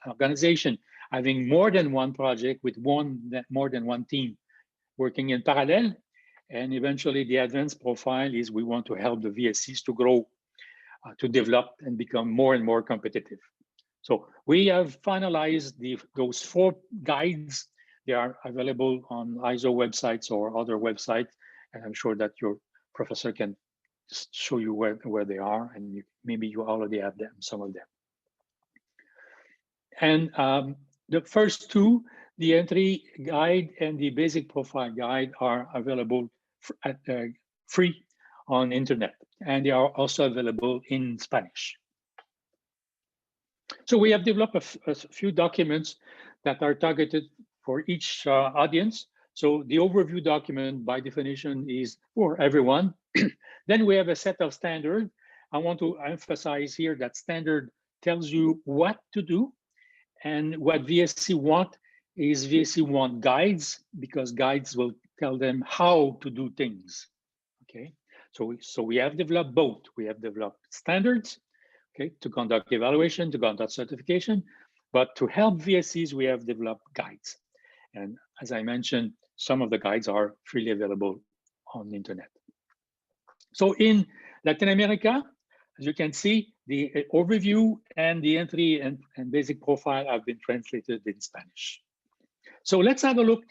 organization having more than 1 project with more than 1 team working in parallel. And eventually the advanced profile is we want to help the VSCs to grow, to develop and become more and more competitive. So we have finalized those 4 guides. They are available on ISO websites or other websites, and I'm sure that your professor can show you where they are, and maybe you already have them, some of them. And the first 2, the entry guide and the basic profile guide, are available at free on internet, and they are also available in Spanish. So we have developed a few documents that are targeted for each audience. So the overview document, by definition, is for everyone. Then we have a set of standards. I want to emphasize here that standard tells you what to do, and what VSC want is VSC want guides, because guides will tell them how to do things. Okay, so we have developed both. We have developed standards, okay, to conduct evaluation, to conduct certification, but to help VSCs, we have developed guides. And as I mentioned, some of the guides are freely available on the internet. So in Latin America, as you can see, the overview and the entry and basic profile have been translated in Spanish. So let's have a look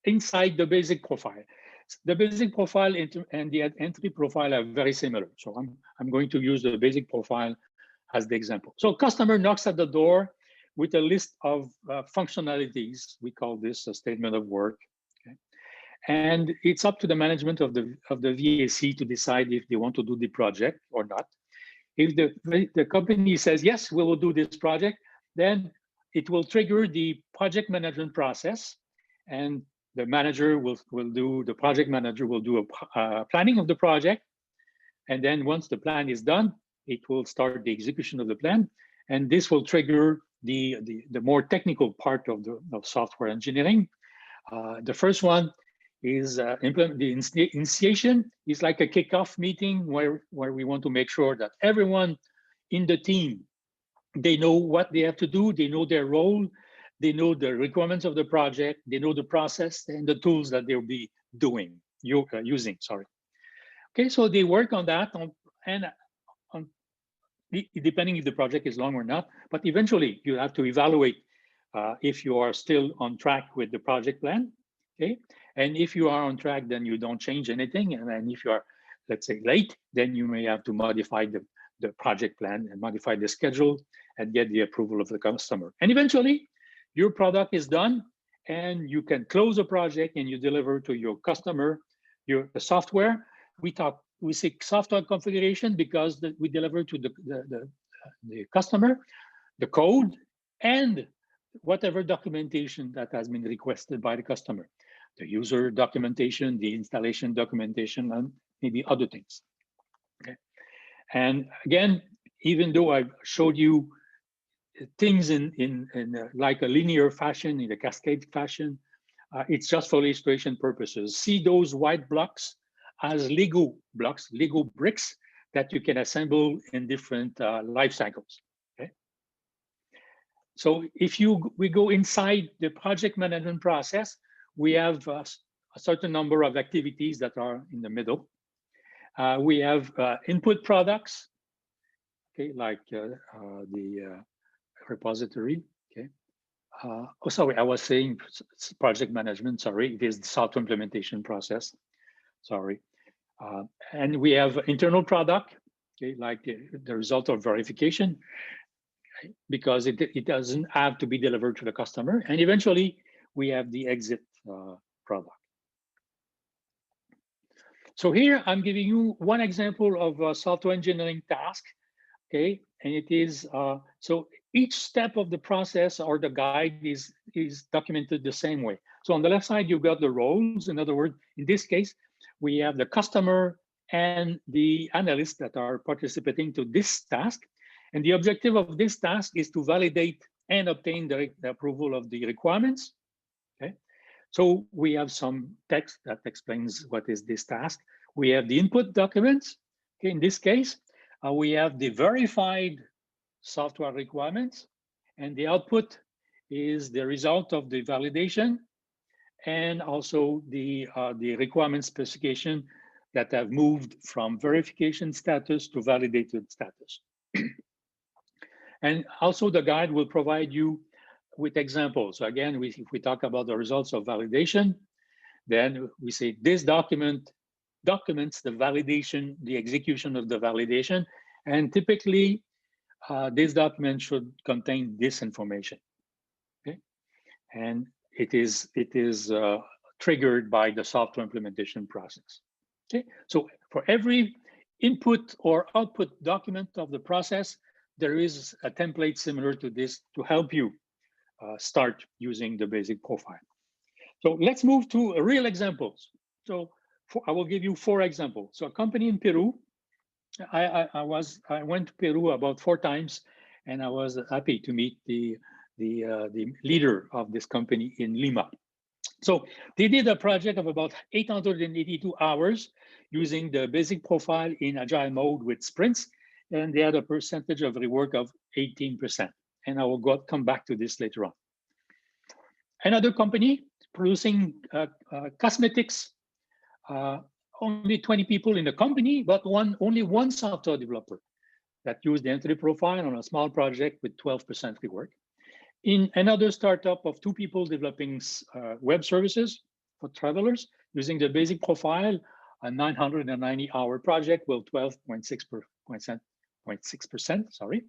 inside the basic profile. The basic profile and the entry profile are very similar. So I'm going to use the basic profile as the example. So customer knocks at the door with a list of functionalities. We call this a statement of work. Okay? And it's up to the management of the VAC to decide if they want to do the project or not. If the company says, yes, we will do this project, then it will trigger the project management process, and the manager the project manager will do a planning of the project. And then once the plan is done, it will start the execution of the plan. And this will trigger the more technical part of software engineering. The first one is the initiation is like a kickoff meeting where we want to make sure that everyone in the team, they know what they have to do, they know their role, they know the requirements of the project, they know the process and the tools that they'll be using. Sorry. Okay, so they work on that, depending if the project is long or not. But eventually, you have to evaluate if you are still on track with the project plan. Okay, and if you are on track, then you don't change anything. And then if you are, let's say, late, then you may have to modify the project plan and modify the schedule and get the approval of the customer. And eventually, your product is done, and you can close the project and you deliver to your customer the software. We say software configuration because we deliver to the customer the code and whatever documentation that has been requested by the customer, the user documentation, the installation documentation, and maybe other things. Okay. And again, even though I've showed you things in like a linear fashion, in a cascade fashion, it's just for illustration purposes. See those white blocks as Lego blocks, Lego bricks that you can assemble in different life cycles. Okay. So if we go inside the project management process, we have a certain number of activities that are in the middle. We have input products, okay, like the repository, okay, Oh, sorry, I was saying project management, sorry, it is the software implementation process, sorry. And we have internal product, okay, like the result of verification, because it doesn't have to be delivered to the customer. And eventually we have the exit product. So here I'm giving you one example of a software engineering task, okay? And it is, so each step of the process or the guide is documented the same way. So on the left side, you've got the roles. In other words, in this case, we have the customer and the analysts that are participating to this task. And the objective of this task is to validate and obtain the approval of the requirements, okay? So we have some text that explains what is this task. We have the input documents, okay? In this case, we have the verified software requirements, and the output is the result of the validation and also the requirement specification that have moved from verification status to validated status. And also the guide will provide you with examples. So again, if we talk about the results of validation, then we say this document documents the validation, the execution of the validation. And typically, this document should contain this information, okay? And it is triggered by the software implementation process, okay? So for every input or output document of the process, there is a template similar to this to help you start using the basic profile. So let's move to real examples. So I will give you 4 examples. So a company in Peru, I went to Peru about 4 times, and I was happy to meet the leader of this company in Lima. So they did a project of about 882 hours using the basic profile in agile mode with sprints, and they had a percentage of rework of 18%. And I will come back to this later on. Another company producing cosmetics, only 20 people in the company, but only one software developer that used the entry profile on a small project with 12% rework. In another startup of 2 people developing web services for travelers using the basic profile, a 990-hour project with 12.6%, sorry.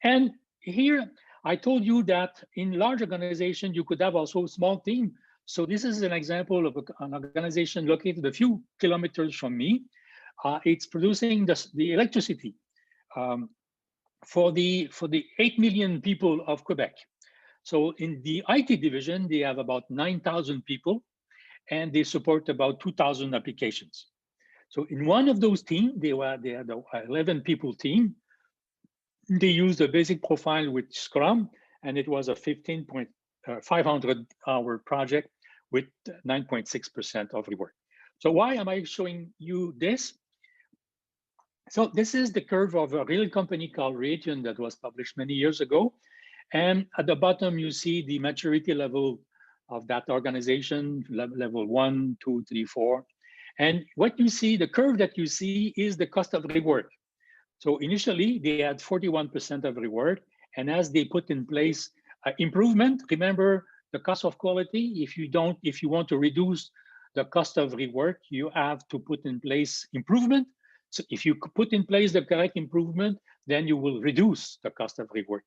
And here I told you that in large organization, you could have also a small team. So this is an example of an organization located a few kilometers from me. It's producing the electricity for the 8 million people of Quebec. So in the IT division, they have about 9,000 people, and they support about 2,000 applications. So in one of those teams, they had an 11 people team. They used a basic profile with Scrum, and it was a 500-hour project with 9.6% of rework. So why am I showing you this? So this is the curve of a real company called Raytheon that was published many years ago. And at the bottom, you see the maturity level of that organization, level 1, 2, 3, 4. And what you see, the curve that you see is the cost of rework. So initially, they had 41% of rework. And as they put in place improvement, remember the cost of quality, if you want to reduce the cost of rework, you have to put in place improvement. So if you put in place the correct improvement, then you will reduce the cost of rework.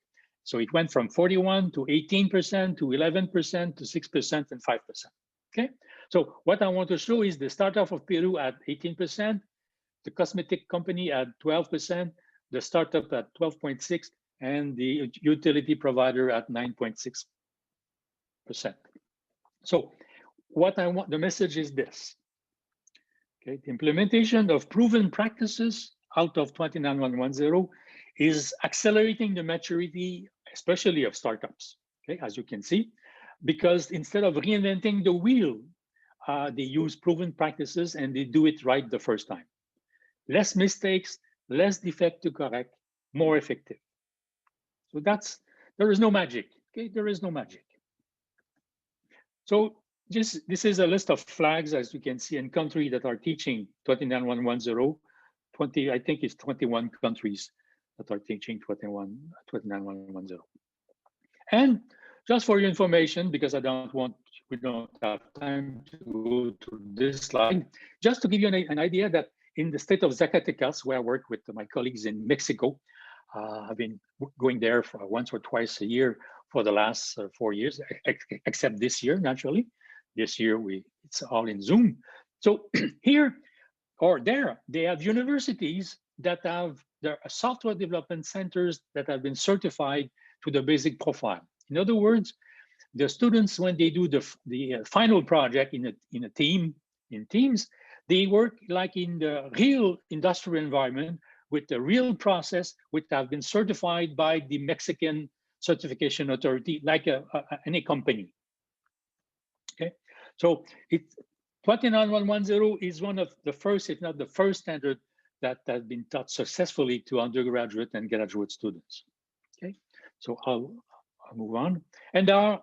So it went from 41 to 18% to 11% to 6% and 5%. Okay. So what I want to show is the startup of Peru at 18%, the cosmetic company at 12%, the startup at 12.6%, and the utility provider at 9.6%. So what I want, the message is this. Okay, the implementation of proven practices out of 29110 is accelerating the maturity, especially of startups, okay, as you can see, because instead of reinventing the wheel, they use proven practices and they do it right the first time. Less mistakes, less defect to correct, more effective. So there is no magic, okay? There is no magic. So this is a list of flags, as you can see, in countries that are teaching 29110. I think it's 21 countries that are teaching 29110. And just for your information, because we don't have time to go to this slide, just to give you an idea that in the state of Zacatecas, where I work with my colleagues in Mexico, I've been going there for once or twice a year for the last 4 years, except this year, naturally. This year, it's all in Zoom. So here or there, they have universities that have their software development centers that have been certified to the basic profile. In other words, the students, when they do the final project in teams, they work like in the real industrial environment with the real process, which have been certified by the Mexican certification authority, like any company. Okay, so 29110 is one of the first, if not the first standard that has been taught successfully to undergraduate and graduate students. Okay, so I'll move on. And there are,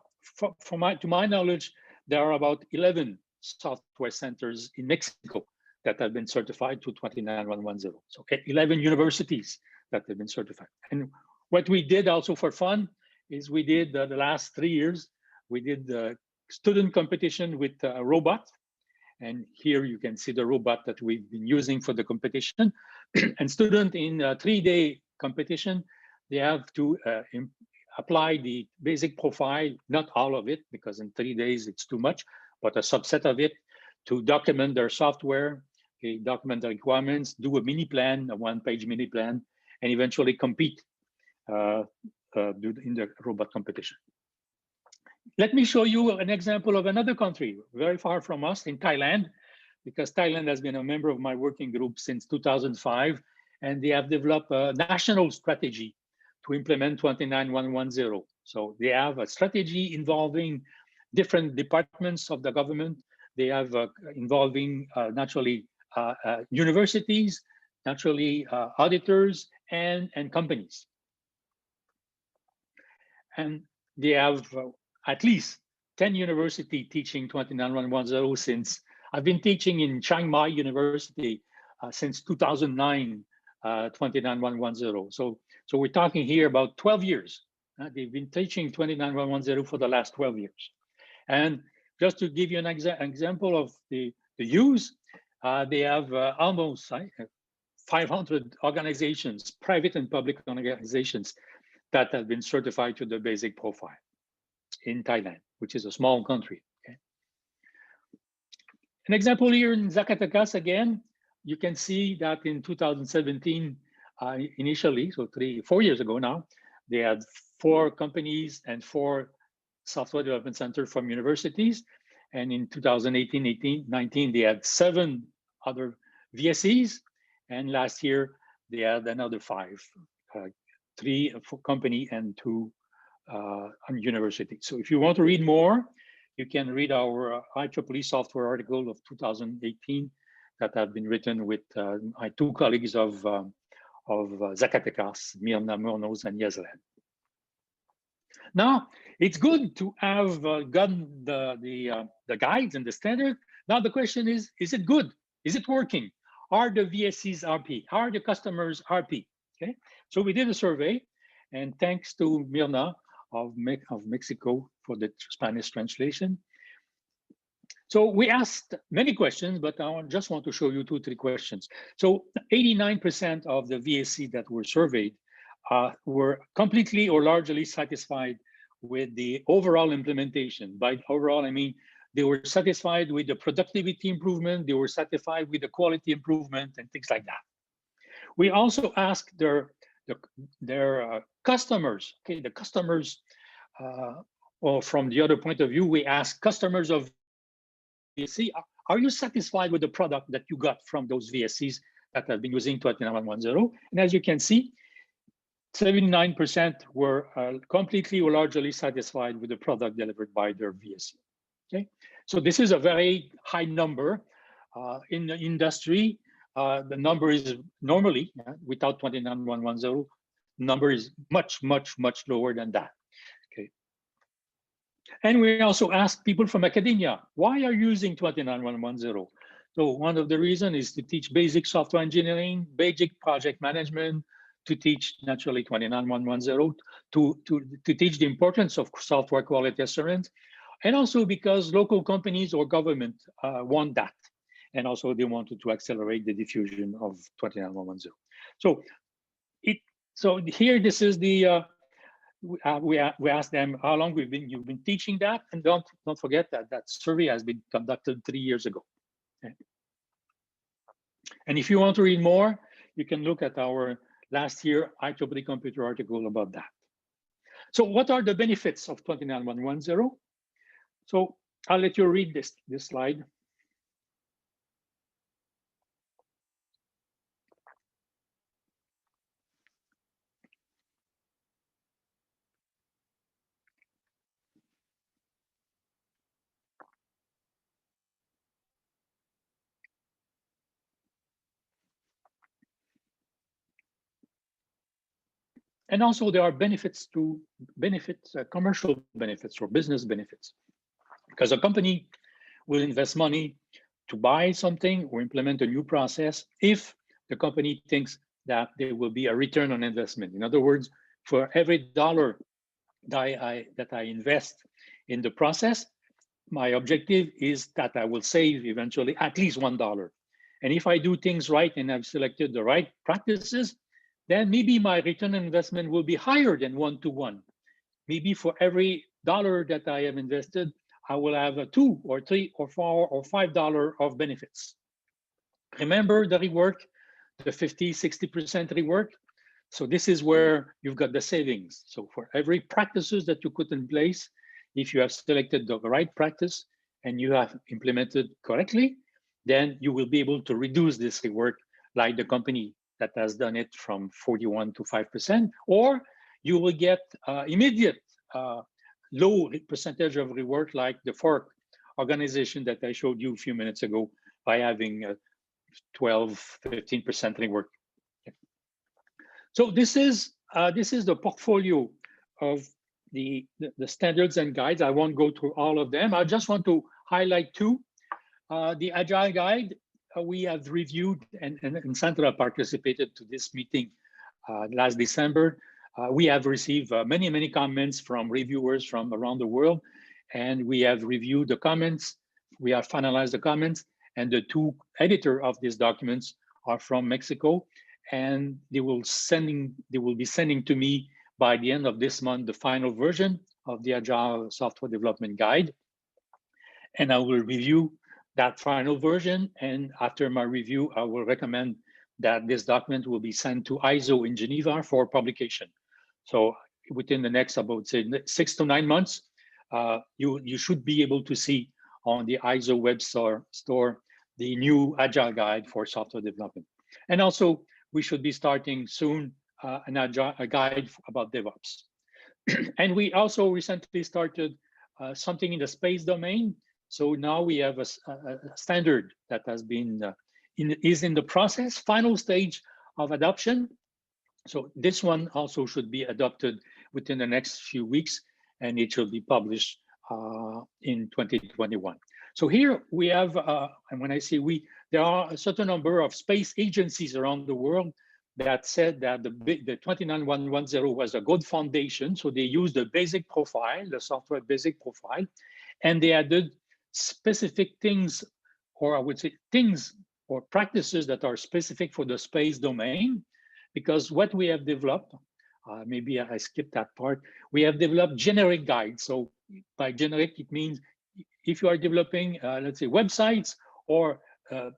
to my knowledge, there are about 11 software centers in Mexico that have been certified to 29110. So 11 universities that have been certified. And what we did also for fun is we did the last 3 years, we did the student competition with a robot. And here you can see the robot that we've been using for the competition. And student in a 3-day competition, they have to apply the basic profile, not all of it, because in 3 days it's too much, but a subset of it to document their software, okay, document the requirements, do a mini plan, a 1-page mini plan, and eventually compete in the robot competition. Let me show you an example of another country very far from us, in Thailand, because Thailand has been a member of my working group since 2005, and they have developed a national strategy to implement 29110. So they have a strategy involving different departments of the government. They have involving naturally universities, naturally auditors, and companies. And they have at least 10 universities teaching 29110 since I've been teaching in Chiang Mai University since 2009, 29110. So we're talking here about 12 years. They've been teaching 29110 for the last 12 years. And just to give you an example of the use, they have almost 500 organizations, private and public organizations, that have been certified to the basic profile in Thailand, which is a small country. Okay. An example here in Zacatecas again, you can see that in 2017, initially, so 4 years ago now, they had 4 companies and 4 software development centers from universities. And in 2018-19, they had 7 other VSEs. And last year, they had another 5, 3 company and 2 university. So if you want to read more, you can read our IEEE software article of 2018 that have been written with my 2 colleagues of Zacatecas, Mirna Munoz and Yezlan. Now, it's good to have gotten the guides and the standard. Now the question is it good? Is it working? Are the VSCs RP? Are the customers RP? Okay, so we did a survey, and thanks to Mirna of Mexico for the Spanish translation. So we asked many questions, but I just want to show you 2-3 questions. So 89% of the VSC that were surveyed were completely or largely satisfied with the overall implementation. By overall, I mean they were satisfied with the productivity improvement, they were satisfied with the quality improvement and things like that. We also asked their customers, okay, the customers, or from the other point of view, we asked customers of VSC, are you satisfied with the product that you got from those VSCs that have been using 29110? And as you can see, 79% were completely or largely satisfied with the product delivered by their VSC. Okay, so this is a very high number. In the industry, the number is normally, without 29110, number is much, much, much lower than that. Okay. And we also asked people from academia, why are you using 29110? So one of the reasons is to teach basic software engineering, basic project management, to teach naturally 29110, to teach the importance of software quality assurance, and also because local companies or government want that. And also they wanted to accelerate the diffusion of 29110. So here, this is the, we asked them how long you've been teaching that, and don't forget that that survey has been conducted 3 years ago. Okay. And if you want to read more, you can look at our last year IEEE Computer article about that. So what are the benefits of 29110? So I'll let you read this slide. And also there are benefits to commercial benefits or business benefits, because a company will invest money to buy something or implement a new process if the company thinks that there will be a return on investment. In other words, for every dollar that I invest in the process, my objective is that I will save eventually at least $1. And if I do things right and I've selected the right practices, then maybe my return on investment will be higher than 1-to-1. Maybe for every dollar that I have invested, I will have a $2 or $3 or $4 or $5 of benefits. Remember the rework, the 50-60% rework? So this is where you've got the savings. So for every practices that you put in place, if you have selected the right practice and you have implemented correctly, then you will be able to reduce this rework, like the company that has done it from 41 to 5%, or you will get immediate low percentage of rework, like the fork organization that I showed you a few minutes ago, by having 12-15% rework. So this is the portfolio of the standards and guides. I won't go through all of them. I just want to highlight two. The Agile Guide, we have reviewed, and Sandra participated to this meeting last December. We have received many comments from reviewers from around the world, and we have reviewed the comments. We have finalized the comments, and the two editors of these documents are from Mexico, and they will be sending to me by the end of this month the final version of the Agile Software Development Guide, and I will review that final version. And after my review, I will recommend that this document will be sent to ISO in Geneva for publication. So within the next, about say 6 to 9 months, you should be able to see on the ISO web store the new Agile Guide for software development. And also, we should be starting soon a guide about DevOps. And we also recently started something in the space domain. So now we have a standard that has been is in the process, final stage of adoption. So this one also should be adopted within the next few weeks, and it should be published in 2021. So here we have, and when I say we, there are a certain number of space agencies around the world that said that the 29110 was a good foundation. So they used the basic profile, the software basic profile, and they added specific things, or I would say things or practices that are specific for the space domain. Because what we have developed, maybe I skipped that part, we have developed generic guides. So by generic, it means if you are developing, let's say, websites or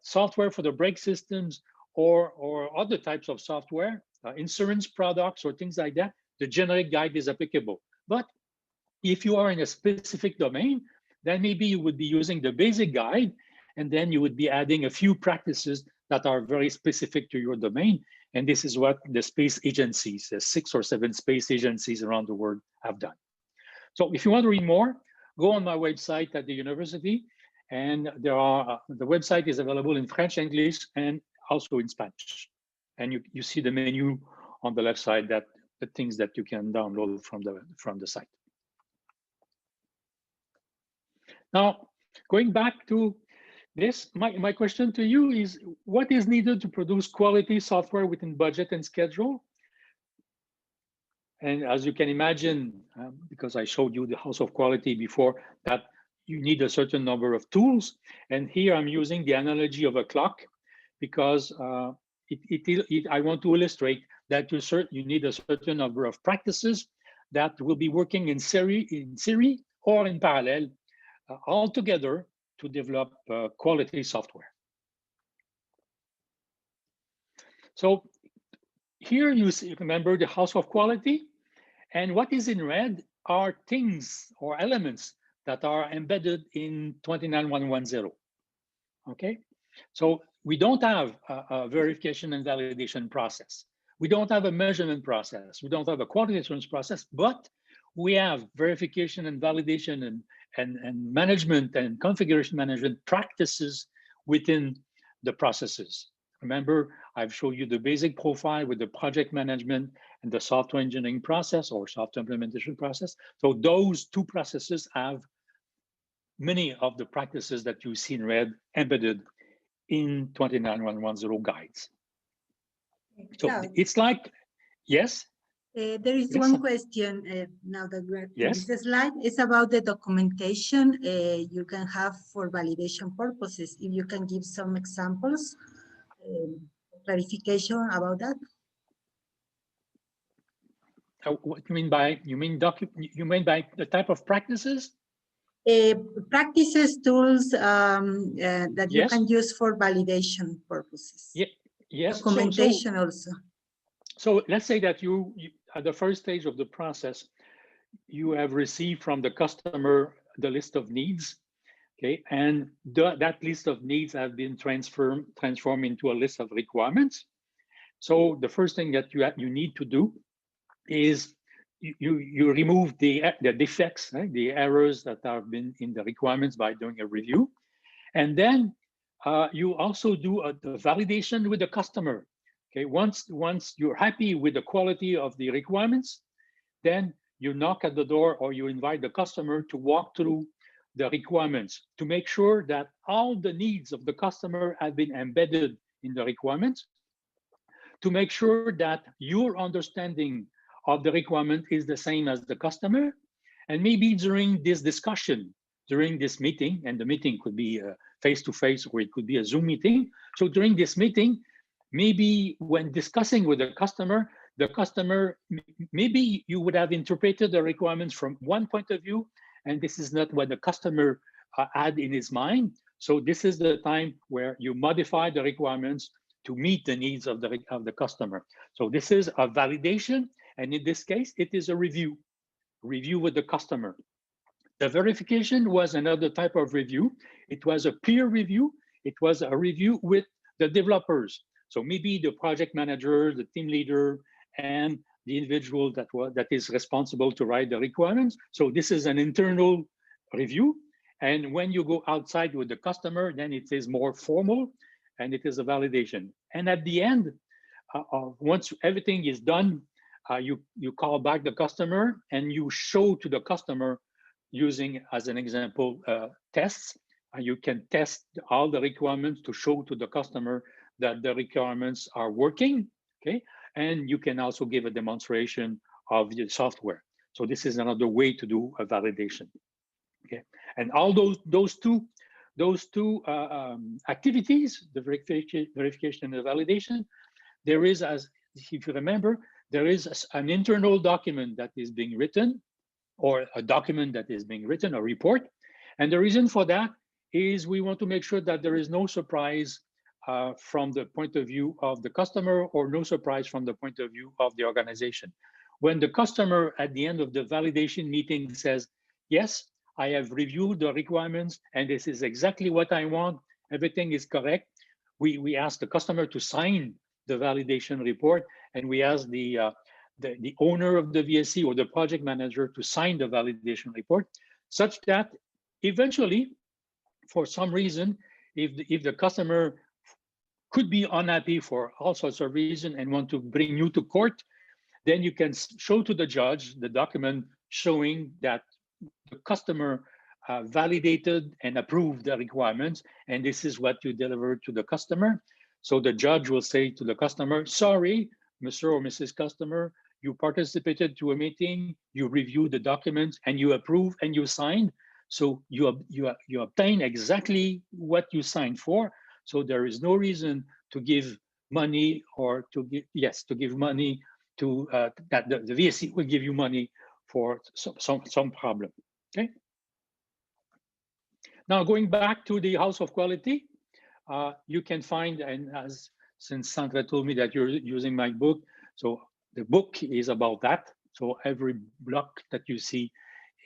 software for the brake systems or other types of software, insurance products or things like that, the generic guide is applicable. But if you are in a specific domain, then maybe you would be using the basic guide, and then you would be adding a few practices that are very specific to your domain. And this is what the space agencies, the 6 or 7 space agencies around the world have done. So if you want to read more, go on my website at the university, and there are the website is available in French, English, and also in Spanish. And you see the menu on the left side, that the things that you can download from the site. Now, going back to this, my question to you is, what is needed to produce quality software within budget and schedule? And as you can imagine, because I showed you the house of quality before, that you need a certain number of tools. And here I'm using the analogy of a clock because I want to illustrate that you need a certain number of practices that will be working in series or in parallel all together to develop quality software. So here you see, remember the house of quality, and what is in red are things or elements that are embedded in 29110. Okay, so we don't have a verification and validation process. We don't have a measurement process. We don't have a quality assurance process, but we have verification and validation and management and configuration management practices within the processes. Remember, I've showed you the basic profile with the project management and the software engineering process or software implementation process. So those two processes have many of the practices that you see in red embedded in 29110 guides. So it's like, yes? There is one question now that we're in this slide. It's about the documentation you can have for validation purposes. If you can give some examples, clarification about that. What you mean by the type of practices? Practices, tools that you can use for validation purposes. Yes. Documentation also. So let's say that you at the first stage of the process, you have received from the customer the list of needs, okay, and that list of needs have been transformed into a list of requirements. So the first thing that you need to do is you remove the defects, right, the errors that have been in the requirements by doing a review, and then you also do the validation with the customer. Okay, once you're happy with the quality of the requirements, then you knock at the door or you invite the customer to walk through the requirements to make sure that all the needs of the customer have been embedded in the requirements, to make sure that your understanding of the requirement is the same as the customer. And maybe during this discussion, during this meeting, and the meeting could be face-to-face or it could be a Zoom meeting. So during this meeting, maybe when discussing with the customer, maybe you would have interpreted the requirements from one point of view, and this is not what the customer had in his mind. So this is the time where you modify the requirements to meet the needs of the customer. So this is a validation, and in this case, it is a review with the customer. The verification was another type of review. It was a peer review. It was a review with the developers. So maybe the project manager, the team leader, and the individual that is responsible to write the requirements. So this is an internal review. And when you go outside with the customer, then it is more formal and it is a validation. And at the end, once everything is done, you call back the customer and you show to the customer using, as an example, tests. You can test all the requirements to show to the customer that the requirements are working, okay? And you can also give a demonstration of the software. So this is another way to do a validation, okay? And all those two activities, the verification and the validation, there is, as if you remember, there is an internal document that is being written, or a document that is being written, a report. And the reason for that is we want to make sure that there is no surprise from the point of view of the customer, or no surprise from the point of view of the organization. When the customer at the end of the validation meeting says, yes, I have reviewed the requirements and this is exactly what I want, everything is correct, we ask the customer to sign the validation report, and we ask the owner of the VSC or the project manager to sign the validation report, such that eventually, for some reason, if the customer could be unhappy for all sorts of reasons and want to bring you to court, then you can show to the judge the document showing that the customer validated and approved the requirements, and this is what you delivered to the customer. So the judge will say to the customer, sorry, Mr. or Mrs. Customer, you participated to a meeting, you review the documents, and you approve and you sign. So you obtain exactly what you signed for. So there is no reason to give money or to give money to that the VSC will give you money for some problem. Okay. Now going back to the House of Quality, you can find, and since Sandra told me that you're using my book, so the book is about that. So every block that you see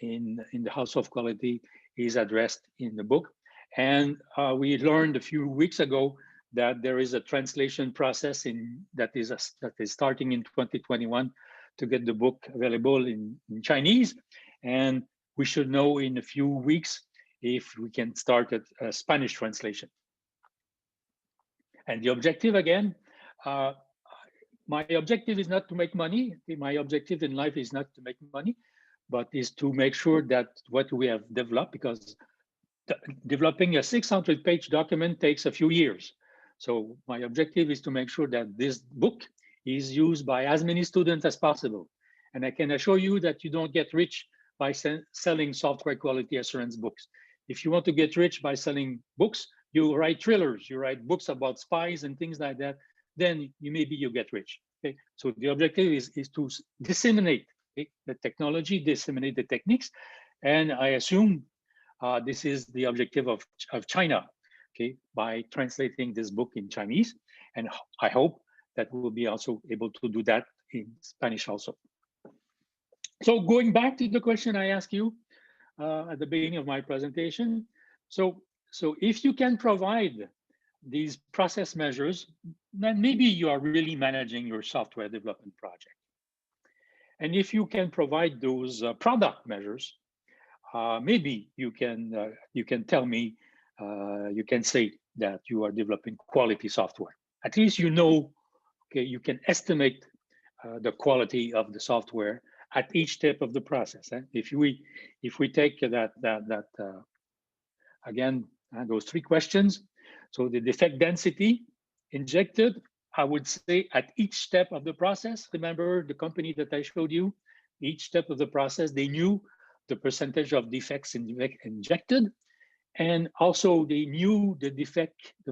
in the House of Quality is addressed in the book. And we learned a few weeks ago that there is a translation process that is starting in 2021 to get the book available in Chinese. And we should know in a few weeks if we can start a Spanish translation. And the objective again, my objective is not to make money. My objective in life is not to make money, but is to make sure that what we have developed, because developing a 600-page document takes a few years. So my objective is to make sure that this book is used by as many students as possible. And I can assure you that you don't get rich by selling software quality assurance books. If you want to get rich by selling books, you write thrillers, you write books about spies and things like that, then maybe you get rich. Okay? So the objective is to disseminate the technology, disseminate the techniques. And I assume this is the objective of China, okay, by translating this book in Chinese. And I hope that we'll be also able to do that in Spanish also. So going back to the question I asked you at the beginning of my presentation. So if you can provide these process measures, then maybe you are really managing your software development project. And if you can provide those product measures, maybe you can tell me, you can say that you are developing quality software. At least you know, okay, you can estimate the quality of the software at each step of the process. If we take that again, those three questions. So the defect density injected, I would say at each step of the process. Remember the company that I showed you, each step of the process, they knew the percentage of defects injected, and also they knew the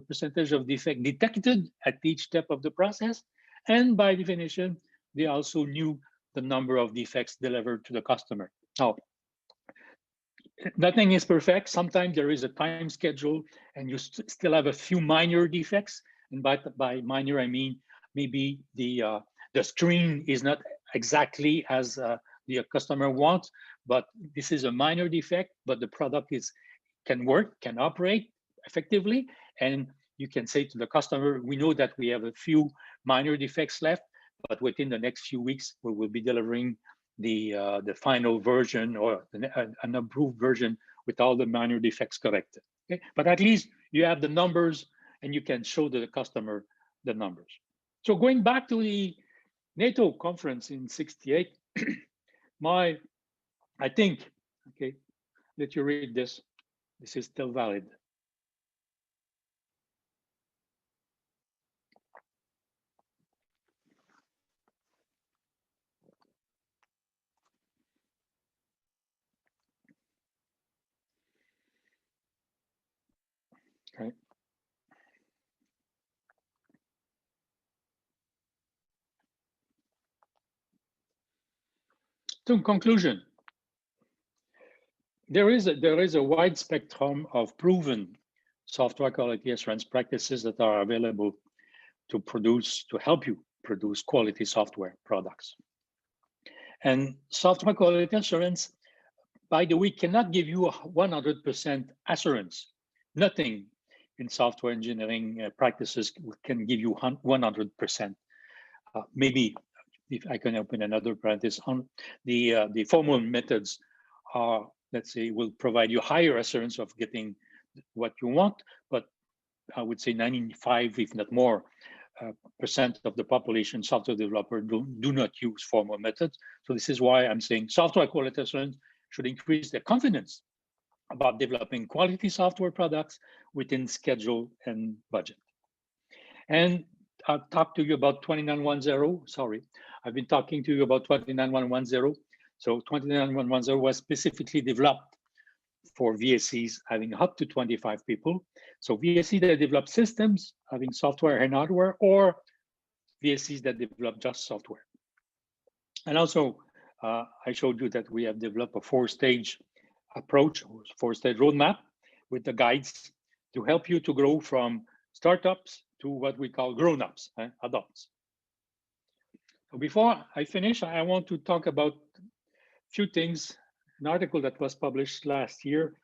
percentage of defect detected at each step of the process. And by definition, they also knew the number of defects delivered to the customer. Now, nothing is perfect. Sometimes there is a time schedule and you still have a few minor defects. And by minor, I mean maybe the screen is not exactly as the customer wants, but this is a minor defect, but the product can work, can operate effectively. And you can say to the customer, we know that we have a few minor defects left, but within the next few weeks, we will be delivering the final version or an improved version with all the minor defects corrected. Okay? But at least you have the numbers and you can show to the customer the numbers. So going back to the NATO conference in '68, I think, okay, let you read this. This is still valid. Okay. So in conclusion, there is a wide spectrum of proven software quality assurance practices that are available to help you produce quality software products. And software quality assurance, by the way, cannot give you 100% assurance. Nothing in software engineering practices can give you 100%. Maybe if I can open another parenthesis on the formal methods are, let's say, will provide you higher assurance of getting what you want, but I would say 95, if not more, percent of the population software developer do not use formal methods. So this is why I'm saying software quality assurance should increase their confidence about developing quality software products within schedule and budget. And I'll talk to you about 2910, sorry. I've been talking to you about 29110. So 29110 was specifically developed for VSCs having up to 25 people. So VSCs that develop systems having software and hardware, or VSCs that develop just software. And also, I showed you that we have developed a 4-stage approach, 4-stage roadmap with the guides to help you to grow from startups to what we call grown-ups, adults. So before I finish, I want to talk about a few things. An article that was published last year.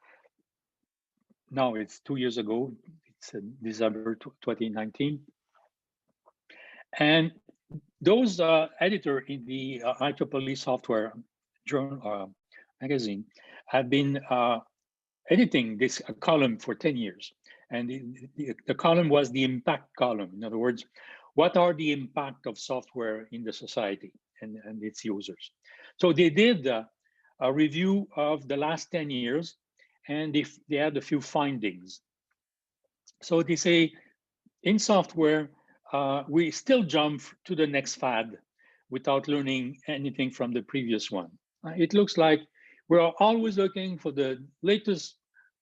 Now it's 2 years ago. It's December 2019. And those editor in the IEEE software journal magazine have been editing this column for 10 years. And the column was the impact column. In other words, what are the impact of software in the society and its users? So they did a review of the last 10 years, and they had a few findings. So they say, in software, we still jump to the next fad without learning anything from the previous one. It looks like we're always looking for the latest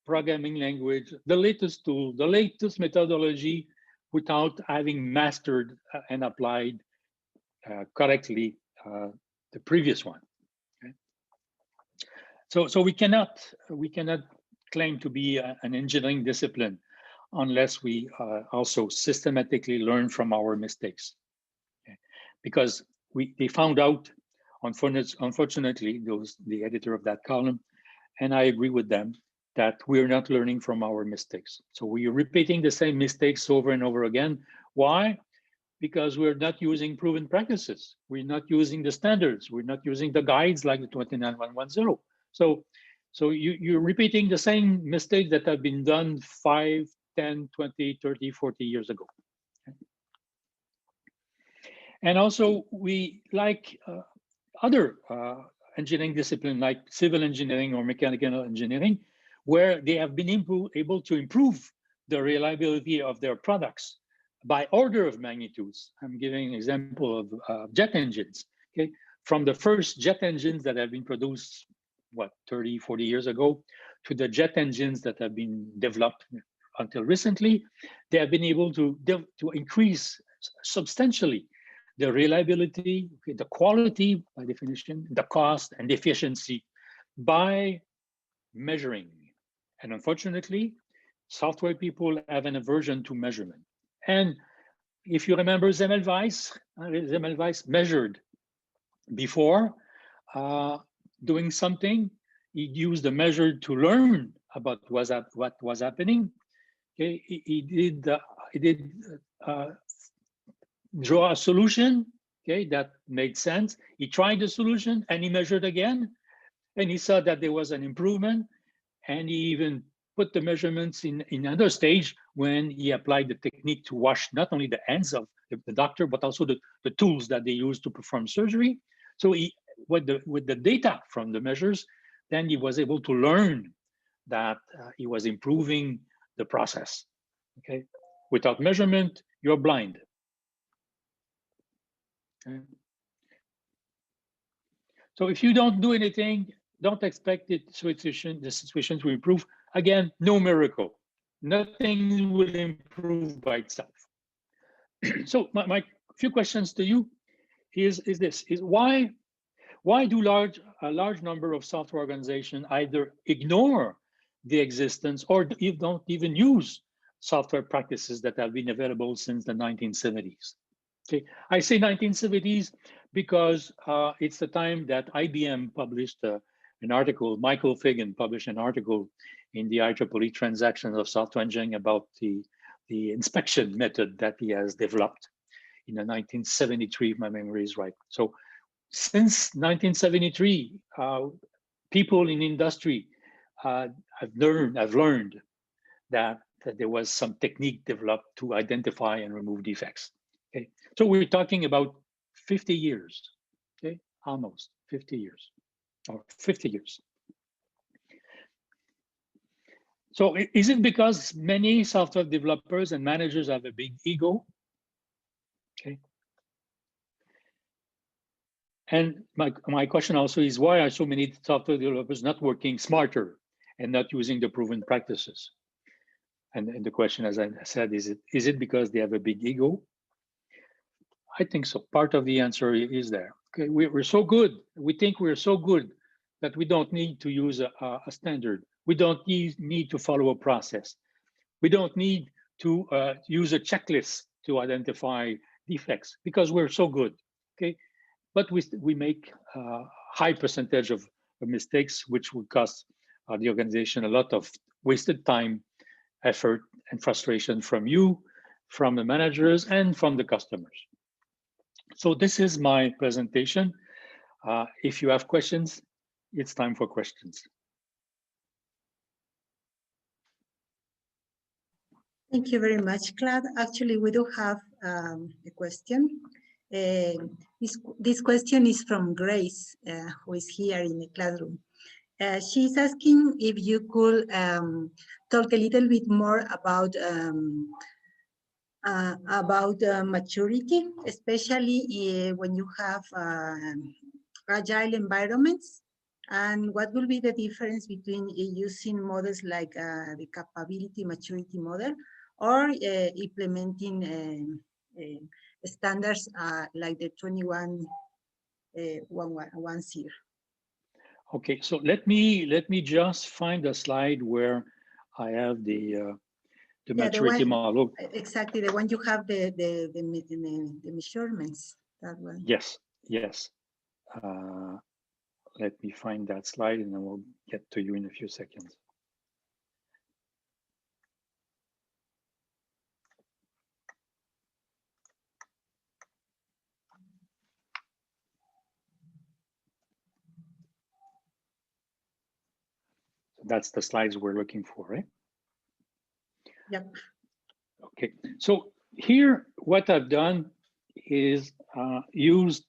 programming language, the latest tool, the latest methodology, without having mastered and applied correctly the previous one. Okay? So we cannot claim to be an engineering discipline unless we also systematically learn from our mistakes. Okay? Because they found out, unfortunately, the editor of that column, and I agree with them, that we're not learning from our mistakes. So we are repeating the same mistakes over and over again. Why? Because we're not using proven practices. We're not using the standards. We're not using the guides like the 29110. So you're repeating the same mistakes that have been done 5, 10, 20, 30, 40 years ago. Okay? And also, we like other engineering disciplines like civil engineering or mechanical engineering, where they have been able to improve the reliability of their products by order of magnitudes. I'm giving an example of jet engines. Okay, from the first jet engines that have been produced, what, 30, 40 years ago, to the jet engines that have been developed until recently, they have been able to increase substantially the reliability, the quality by definition, the cost and the efficiency by measuring. And unfortunately, software people have an aversion to measurement. And if you remember Semmelweis measured before doing something. He used the measure to learn about what was happening. Okay, he did draw a solution, okay, that made sense. He tried the solution and he measured again, and he saw that there was an improvement, and he even put the measurements in another stage when he applied the technique to wash not only the hands of the doctor, but also the tools that they use to perform surgery. So with the data from the measures, then he was able to learn that he was improving the process. Okay, without measurement, you're blind. Okay. So if you don't do anything, don't expect the situation to improve. Again, no miracle. Nothing will improve by itself. So my few questions to you is why do a large number of software organizations either ignore the existence or don't even use software practices that have been available since the 1970s? Okay, I say 1970s because it's the time that IBM published an article, Michael Fagan published an article in the IEEE Transactions of Software Engineering about the inspection method that he has developed in 1973, if my memory is right. So since 1973, people in industry have learned that there was some technique developed to identify and remove defects. Okay, so we're talking about 50 years, okay, almost 50 years, or 50 years. So is it because many software developers and managers have a big ego? Okay. And my question also is, why are so many software developers not working smarter and not using the proven practices? And the question, as I said, is it because they have a big ego? I think so. Part of the answer is there. Okay, we're so good. We think we're so good that we don't need to use a standard. We don't need to follow a process. We don't need to use a checklist to identify defects because we're so good. Okay, but we make a high percentage of mistakes, which would cost the organization a lot of wasted time, effort, and frustration from you, from the managers, and from the customers. So this is my presentation. If you have questions, it's time for questions. Thank you very much, Claude. Actually, we do have a question. This question is from Grace, who is here in the classroom. She's asking if you could talk a little bit more about maturity, especially when you have agile environments, and what will be the difference between using models like the capability maturity model or implementing standards like the 21-1-0. Okay, so let me just find a slide where I have the maturity model. Exactly, the one you have the measurements. That one. Yes, yes. Let me find that slide and I will get to you in a few seconds. That's the slides we're looking for, right? Yep. Okay, so here what I've done is used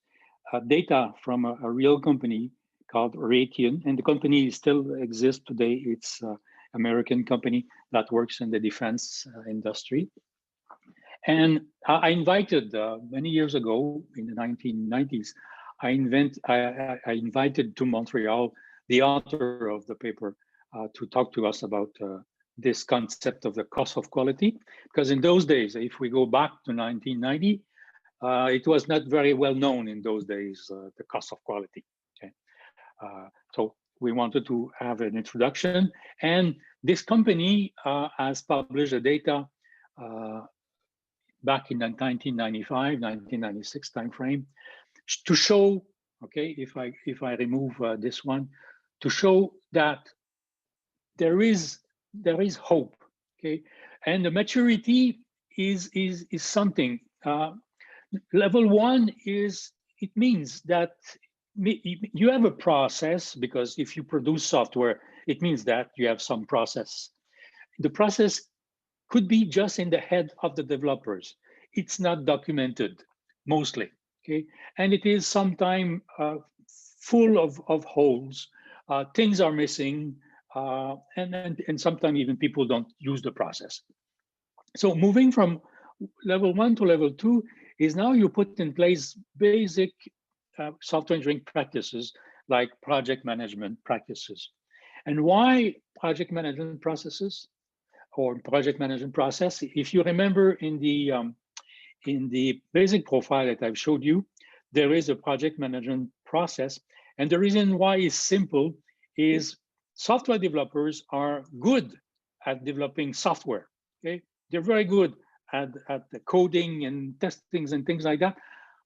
data from a real company called Raytheon, and the company still exists today. It's an American company that works in the defense industry. And I invited, many years ago in the 1990s, I invited to Montreal the author of the paper to talk to us about this concept of the cost of quality. Because in those days, if we go back to 1990, it was not very well known in those days, the cost of quality. Okay? So we wanted to have an introduction. And this company has published the data back in the 1995, 1996 timeframe to show, okay, if I remove this one, to show that there is hope, okay, and the maturity is something. Level 1 is, it means that you have a process, because if you produce software, it means that you have some process. The process could be just in the head of the developers. It's not documented, mostly, okay? And it is sometimes full of holes. Things are missing, and sometimes even people don't use the process. So moving from level 1 to level 2 is now you put in place basic software engineering practices like project management practices. And why project management processes or project management process? If you remember in the basic profile that I've showed you, there is a project management process. And the reason why it's simple is software developers are good at developing software, okay? They're very good at the coding and testings and things like that,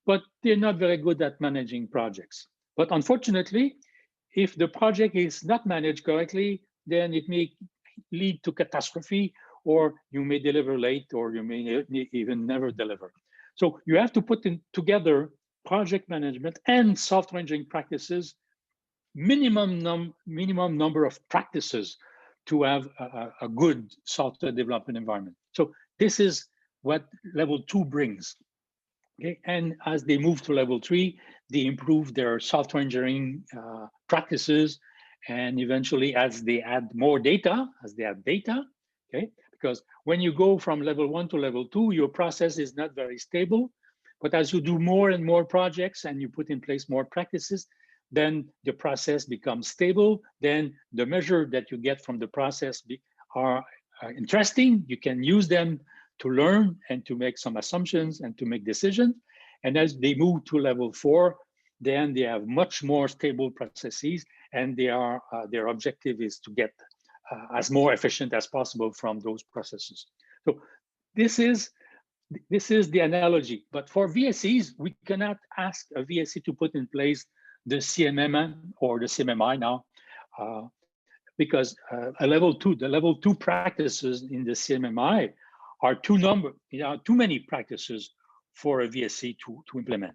but they're not very good at managing projects. But unfortunately, if the project is not managed correctly, then it may lead to catastrophe, or you may deliver late, or you may even never deliver. So you have to put together project management and software engineering practices, minimum number of practices to have a good software development environment. So this is what level 2 brings. Okay, and as they move to level 3, they improve their software engineering practices, and eventually, as they add more data, okay, because when you go from level 1 to level 2, your process is not very stable, But as you do more and more projects and you put in place more practices, then the process becomes stable. Then the measure that you get from the process are interesting. You can use them to learn and to make some assumptions and to make decisions. And as they move to level 4, then they have much more stable processes, and their objective is to get as more efficient as possible from those processes. So this is the analogy. But for VSEs, we cannot ask a VSE to put in place the CMM or the CMMI now, because the level 2 practices in the CMMI are too many practices for a VSE to implement.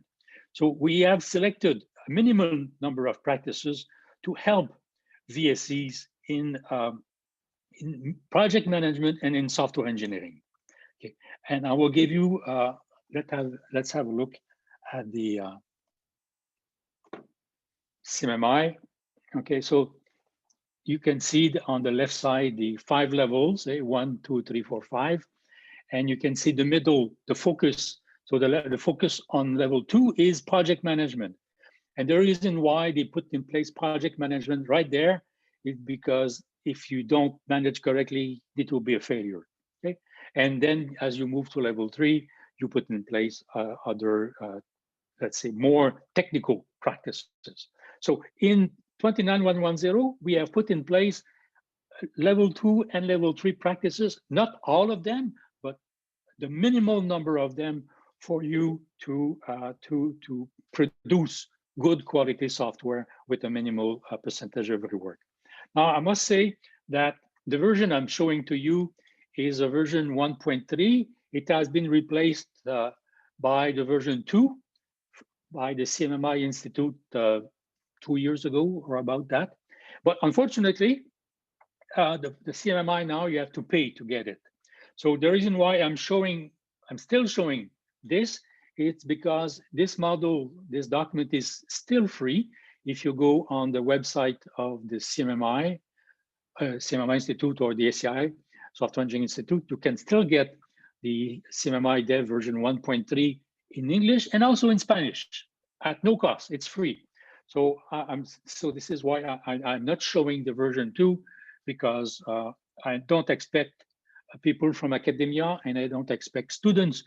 So we have selected a minimum number of practices to help VSEs in project management and in software engineering. Okay, and I will give you. Let's have a look at the CMMI. Okay, so you can see on the left side the 5 levels, 1, 2, 3, 4, 5, and you can see the middle, the focus. So the focus on level 2 is project management. And the reason why they put in place project management right there is because if you don't manage correctly, it will be a failure. Okay, and then as you move to level 3, you put in place other, let's say, more technical practices. So in 29110, we have put in place level 2 and level 3 practices, not all of them, but the minimal number of them for you to produce good quality software with a minimal percentage of rework. Now, I must say that the version I'm showing to you is a version 1.3. It has been replaced by the version 2 by the CMMI Institute 2 years ago or about that. But unfortunately, the CMMI now you have to pay to get it. So the reason why I'm still showing this, it's because this model, this document is still free. If you go on the website of the CMMI Institute or the ACI, Software Engineering Institute, you can still get the CMMI Dev version 1.3 in English and also in Spanish at no cost. It's free. So so this is why I'm not showing the version 2, because I don't expect people from academia and I don't expect students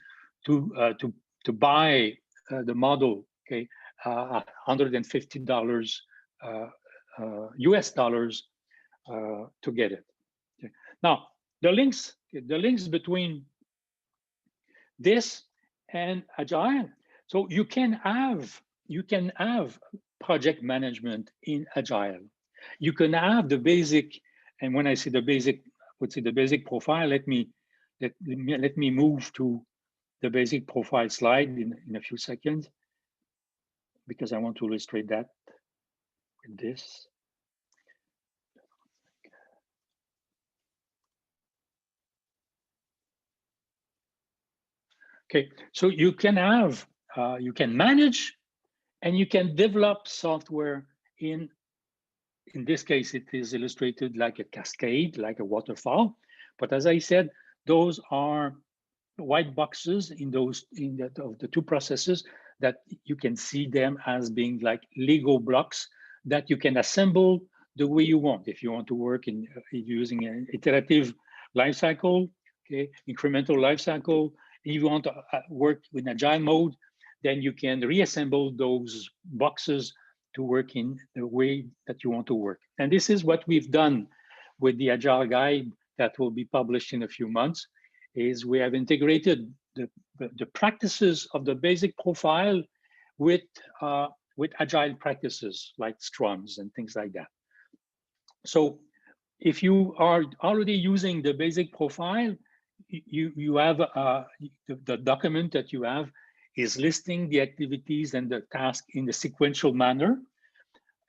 to buy the model, okay, $150 US dollars to get it. Okay. Now the links between this and Agile. So you can have project management in Agile. You can have the basic, and when I say the basic, I would say the basic profile. Let me move to the basic profile slide in a few seconds, because I want to illustrate that with this. Okay, so you can have, you can manage and you can develop software in this case, it is illustrated like a cascade, like a waterfall. But as I said, those are white boxes in the 2 processes that you can see them as being like Lego blocks that you can assemble the way you want. If you want to work in using an iterative lifecycle, okay, incremental lifecycle. If you want to work with Agile mode, then you can reassemble those boxes to work in the way that you want to work. And this is what we've done with the Agile Guide that will be published in a few months, is we have integrated the practices of the basic profile with Agile practices like Scrums and things like that. So if you are already using the basic profile, you have the document that you have is listing the activities and the task in the sequential manner.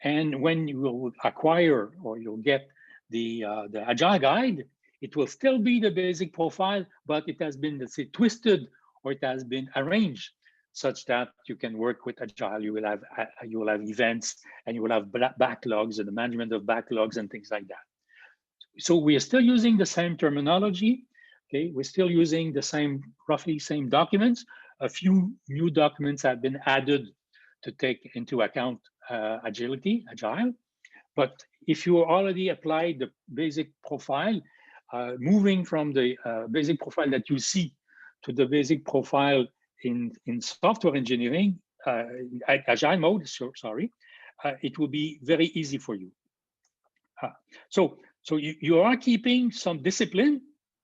And when you will acquire or you'll get the Agile Guide, it will still be the basic profile, but it has been, let's say, twisted, or it has been arranged such that you can work with Agile. You will have events, and you will have backlogs and the management of backlogs and things like that. So we are still using the same terminology. Okay, we're still using the roughly same documents, a few new documents have been added to take into account agile. But if you already applied the basic profile, moving from the basic profile that you see to the basic profile in software engineering, agile mode, sorry, it will be very easy for you. So you are keeping some discipline,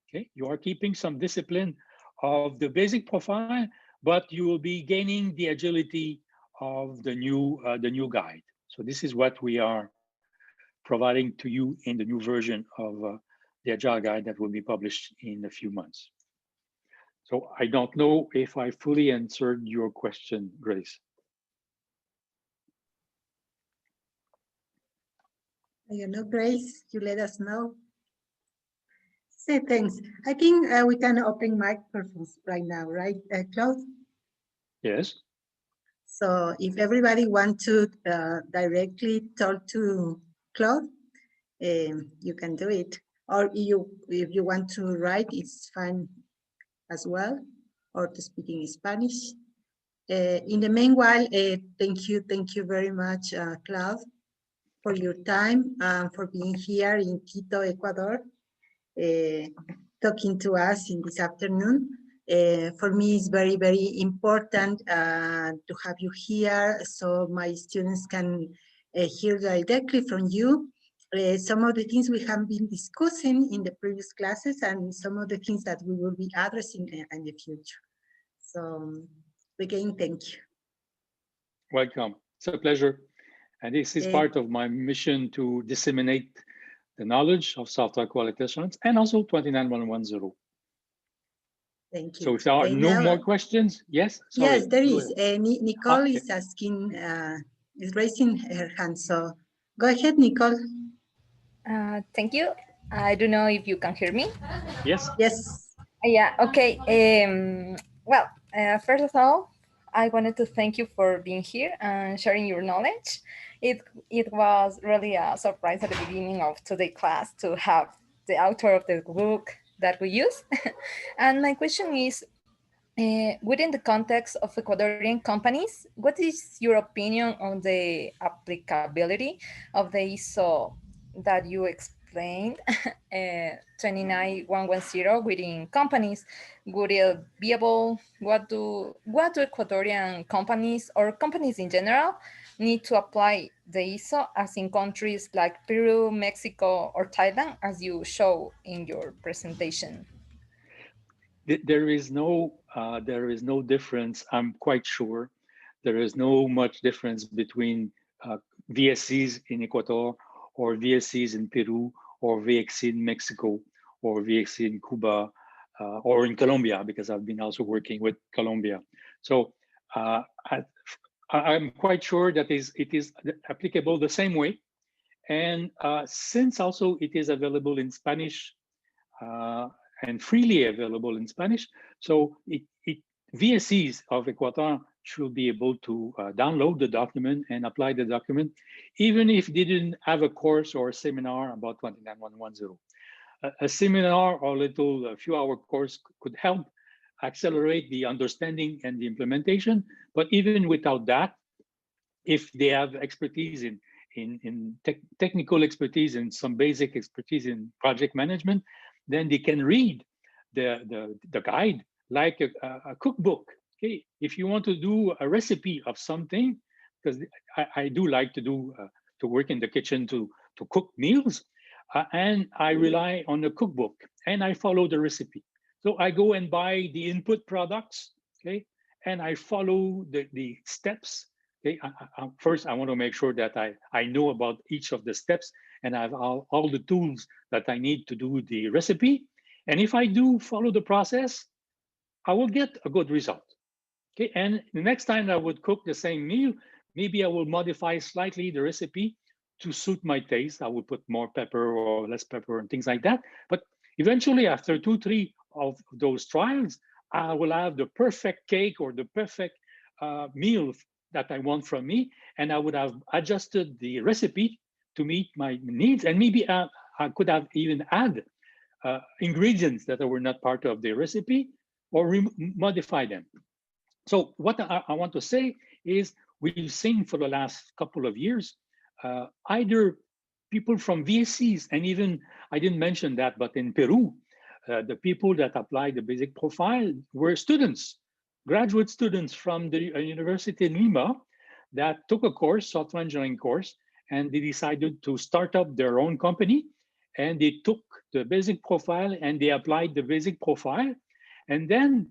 okay? You are keeping some discipline of the basic profile, but you will be gaining the agility of the new guide. So this is what we are providing to you in the new version of the Agile Guide that will be published in a few months. So I don't know if I fully answered your question, Grace. You know, Grace, you let us know. Say thanks. I think we can open microphones right now, right, Claude? Yes. So if everybody wants to directly talk to Claude, you can do it. Or if you want to write, it's fine as well, or to speak in Spanish. In the meanwhile, thank you very much, Claude, for your time, for being here in Quito, Ecuador, talking to us in this afternoon. For me, it's very, very important to have you here so my students can hear directly from you some of the things we have been discussing in the previous classes and some of the things that we will be addressing in the future. So again, thank you. Welcome. It's a pleasure. And this is part of my mission to disseminate the knowledge of software quality assurance and also 29110. Thank you. So if there are no more questions, yes? Sorry, yes, there is. Nicole is asking, is raising her hand. So go ahead, Nicole. Thank you. I don't know if you can hear me. Yes. Yes. Yeah, okay. Well, first of all, I wanted to thank you for being here and sharing your knowledge. It was really a surprise at the beginning of today's class to have the author of the book that we use. And my question is, within the context of Ecuadorian companies, what is your opinion on the applicability of the ISO that you explained, 29110 within companies? Would it be able, what do Ecuadorian companies or companies in general need to apply the ISO as in countries like Peru, Mexico, or Thailand, as you show in your presentation? There is no difference. I'm quite sure there is no much difference between VSCs in Ecuador or VSCs in Peru or VXC in Mexico or VXC in Cuba or in Colombia, because I've been also working with Colombia. So I'm quite sure that it is applicable the same way. And since also it is available in Spanish and freely available in Spanish, so VSCs of Ecuador should be able to download the document and apply the document, even if they didn't have a course or a seminar about 29110. A seminar or a few-hour course could help accelerate the understanding and the implementation. But even without that, if they have expertise in technical expertise and some basic expertise in project management, then they can read the guide like a cookbook. Okay, if you want to do a recipe of something, because I do like to work in the kitchen to cook meals, and I rely on a cookbook and I follow the recipe. So I go and buy the input products, okay, and I follow the steps. Okay, first I want to make sure that I know about each of the steps and I have all the tools that I need to do the recipe. And if I do follow the process, I will get a good result. Okay, and the next time I would cook the same meal, maybe I will modify slightly the recipe to suit my taste. I would put more pepper or less pepper and things like that. But eventually, after 2-3 of those trials, I will have the perfect cake or the perfect meal that I want from me, and I would have adjusted the recipe to meet my needs, and maybe I could have even add ingredients that were not part of the recipe or modify them. So what I want to say is we've seen for the last couple of years, either people from VSCs, and even, I didn't mention that, but in Peru, the people that applied the basic profile were students, graduate students from the university in Lima that took a course, software engineering course, and they decided to start up their own company. And they took the basic profile and they applied the basic profile. And then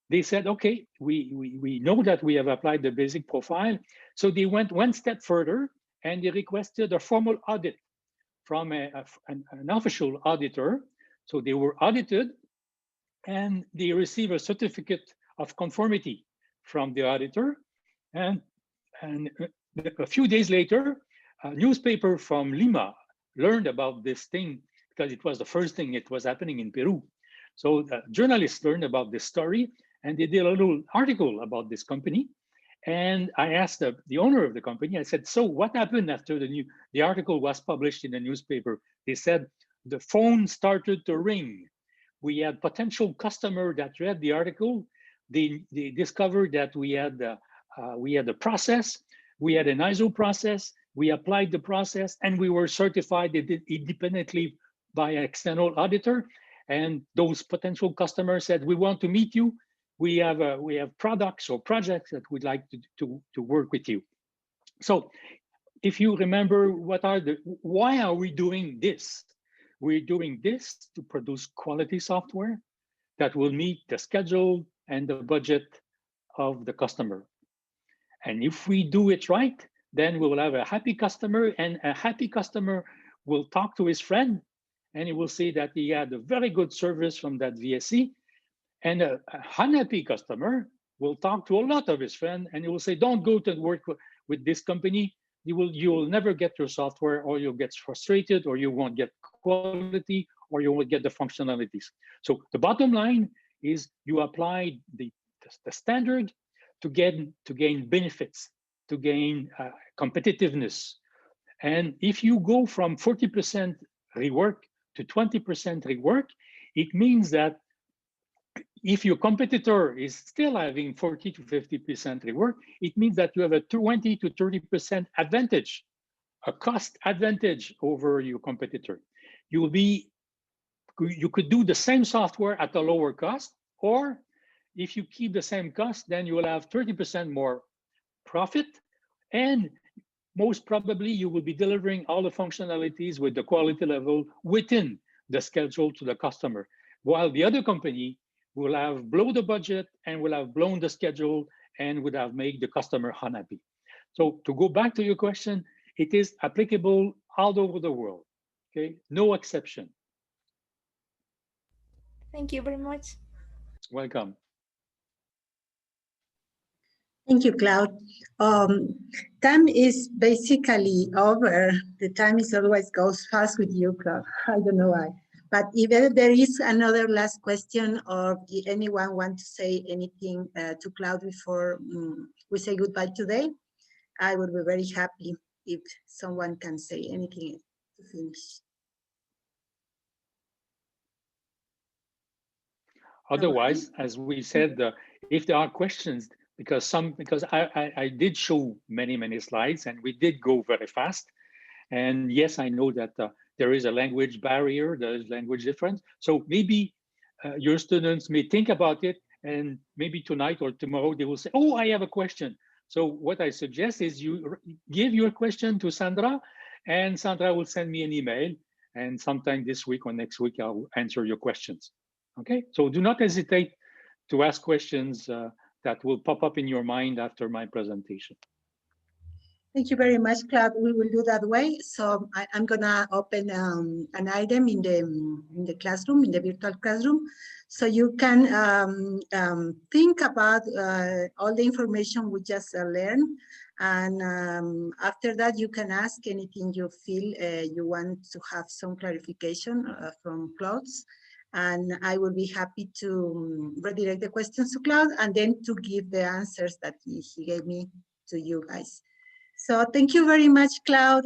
they said, okay, we know that we have applied the basic profile. So they went one step further and they requested a formal audit from an official auditor. So they were audited and they received a certificate of conformity from the auditor. And a few days later, a newspaper from Lima learned about this thing because it was the first thing it was happening in Peru. So the journalists learned about this story and they did a little article about this company. And I asked the owner of the company, I said, so what happened after the article was published in the newspaper? They said, the phone started to ring. We had potential customer that read the article. They discovered that we had a process, we had an ISO process, we applied the process, and we were certified independently by an external auditor. And those potential customers said, we want to meet you. We have products or projects that we'd like to work with you. So if you remember, why are we doing this? We're doing this to produce quality software that will meet the schedule and the budget of the customer. And if we do it right, then we will have a happy customer, and a happy customer will talk to his friend and he will say that he had a very good service from that VSC. And a unhappy customer will talk to a lot of his friends and he will say, don't go to work with this company. You will never get your software, or you'll get frustrated, or you won't get quality, or you won't get the functionalities. So the bottom line is you apply the standard to gain benefits, to gain competitiveness. And if you go from 40% rework to 20% rework, it means that if your competitor is still having 40 to 50% rework, it means that you have a 20 to 30% advantage, a cost advantage over your competitor. You could do the same software at a lower cost, or if you keep the same cost, then you will have 30% more profit, and most probably you will be delivering all the functionalities with the quality level within the schedule to the customer, while the other company will have blown the budget and will have blown the schedule and would have made the customer unhappy. So to go back to your question, it is applicable all over the world, okay? No exception. Thank you very much. Welcome. Thank you, Claude. Time is basically over. The time is always goes fast with you, Claude. I don't know why. But if there is another last question, or if anyone wants to say anything to Claude before we say goodbye today, I would be very happy if someone can say anything to finish. Otherwise, as we said, if there are questions, because I did show many slides and we did go very fast. And yes, I know that there is a language barrier, there is language difference. So maybe your students may think about it, and maybe tonight or tomorrow they will say, oh, I have a question. So what I suggest is you give your question to Sandra, and Sandra will send me an email, and sometime this week or next week, I'll answer your questions. Okay, so do not hesitate to ask questions that will pop up in your mind after my presentation. Thank you very much, Claude. We will do that way. So I'm gonna open an item in the classroom, in the virtual classroom, so you can think about all the information we just learned, and after that you can ask anything you feel you want to have some clarification from Claude, and I will be happy to redirect the questions to Claude and then to give the answers that he gave me to you guys. So thank you very much, Cloud.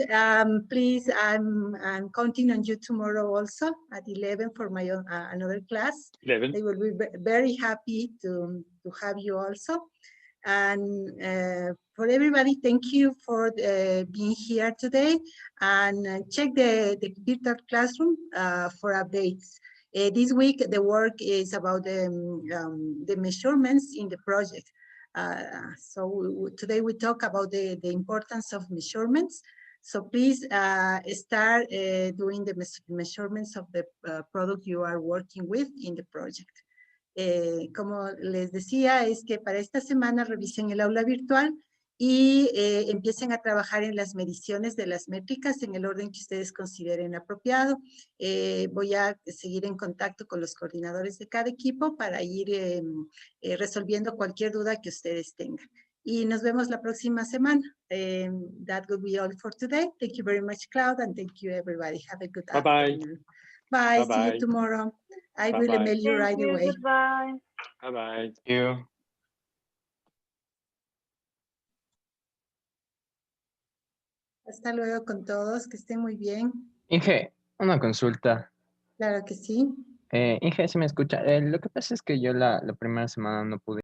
Please, I'm counting on you tomorrow also at 11 for my own, another class. 11. They will be very happy to have you also. And for everybody, thank you for being here today. And check the virtual classroom for updates. This week, the work is about the measurements in the project. So today we talk about the importance of measurements. So please start doing the measurements of the product you are working with in the project. Como les decía, es que para esta semana revisen el aula virtual y empiecen a trabajar en las mediciones de las métricas en el orden que ustedes consideren apropiado. Voy a seguir en contacto con los coordinadores de cada equipo para ir resolviendo cualquier duda que ustedes tengan. Y nos vemos la próxima semana. That will be all for today. Thank you very much, Cloud, and thank you, everybody. Have a good afternoon. Bye. See you tomorrow. I will email you right away. Goodbye. Bye-bye. Thank you. Hasta luego con todos. Que estén muy bien. Inge, una consulta. Claro que sí. Inge, ¿sí me escucha? Lo que pasa es que yo la primera semana no pude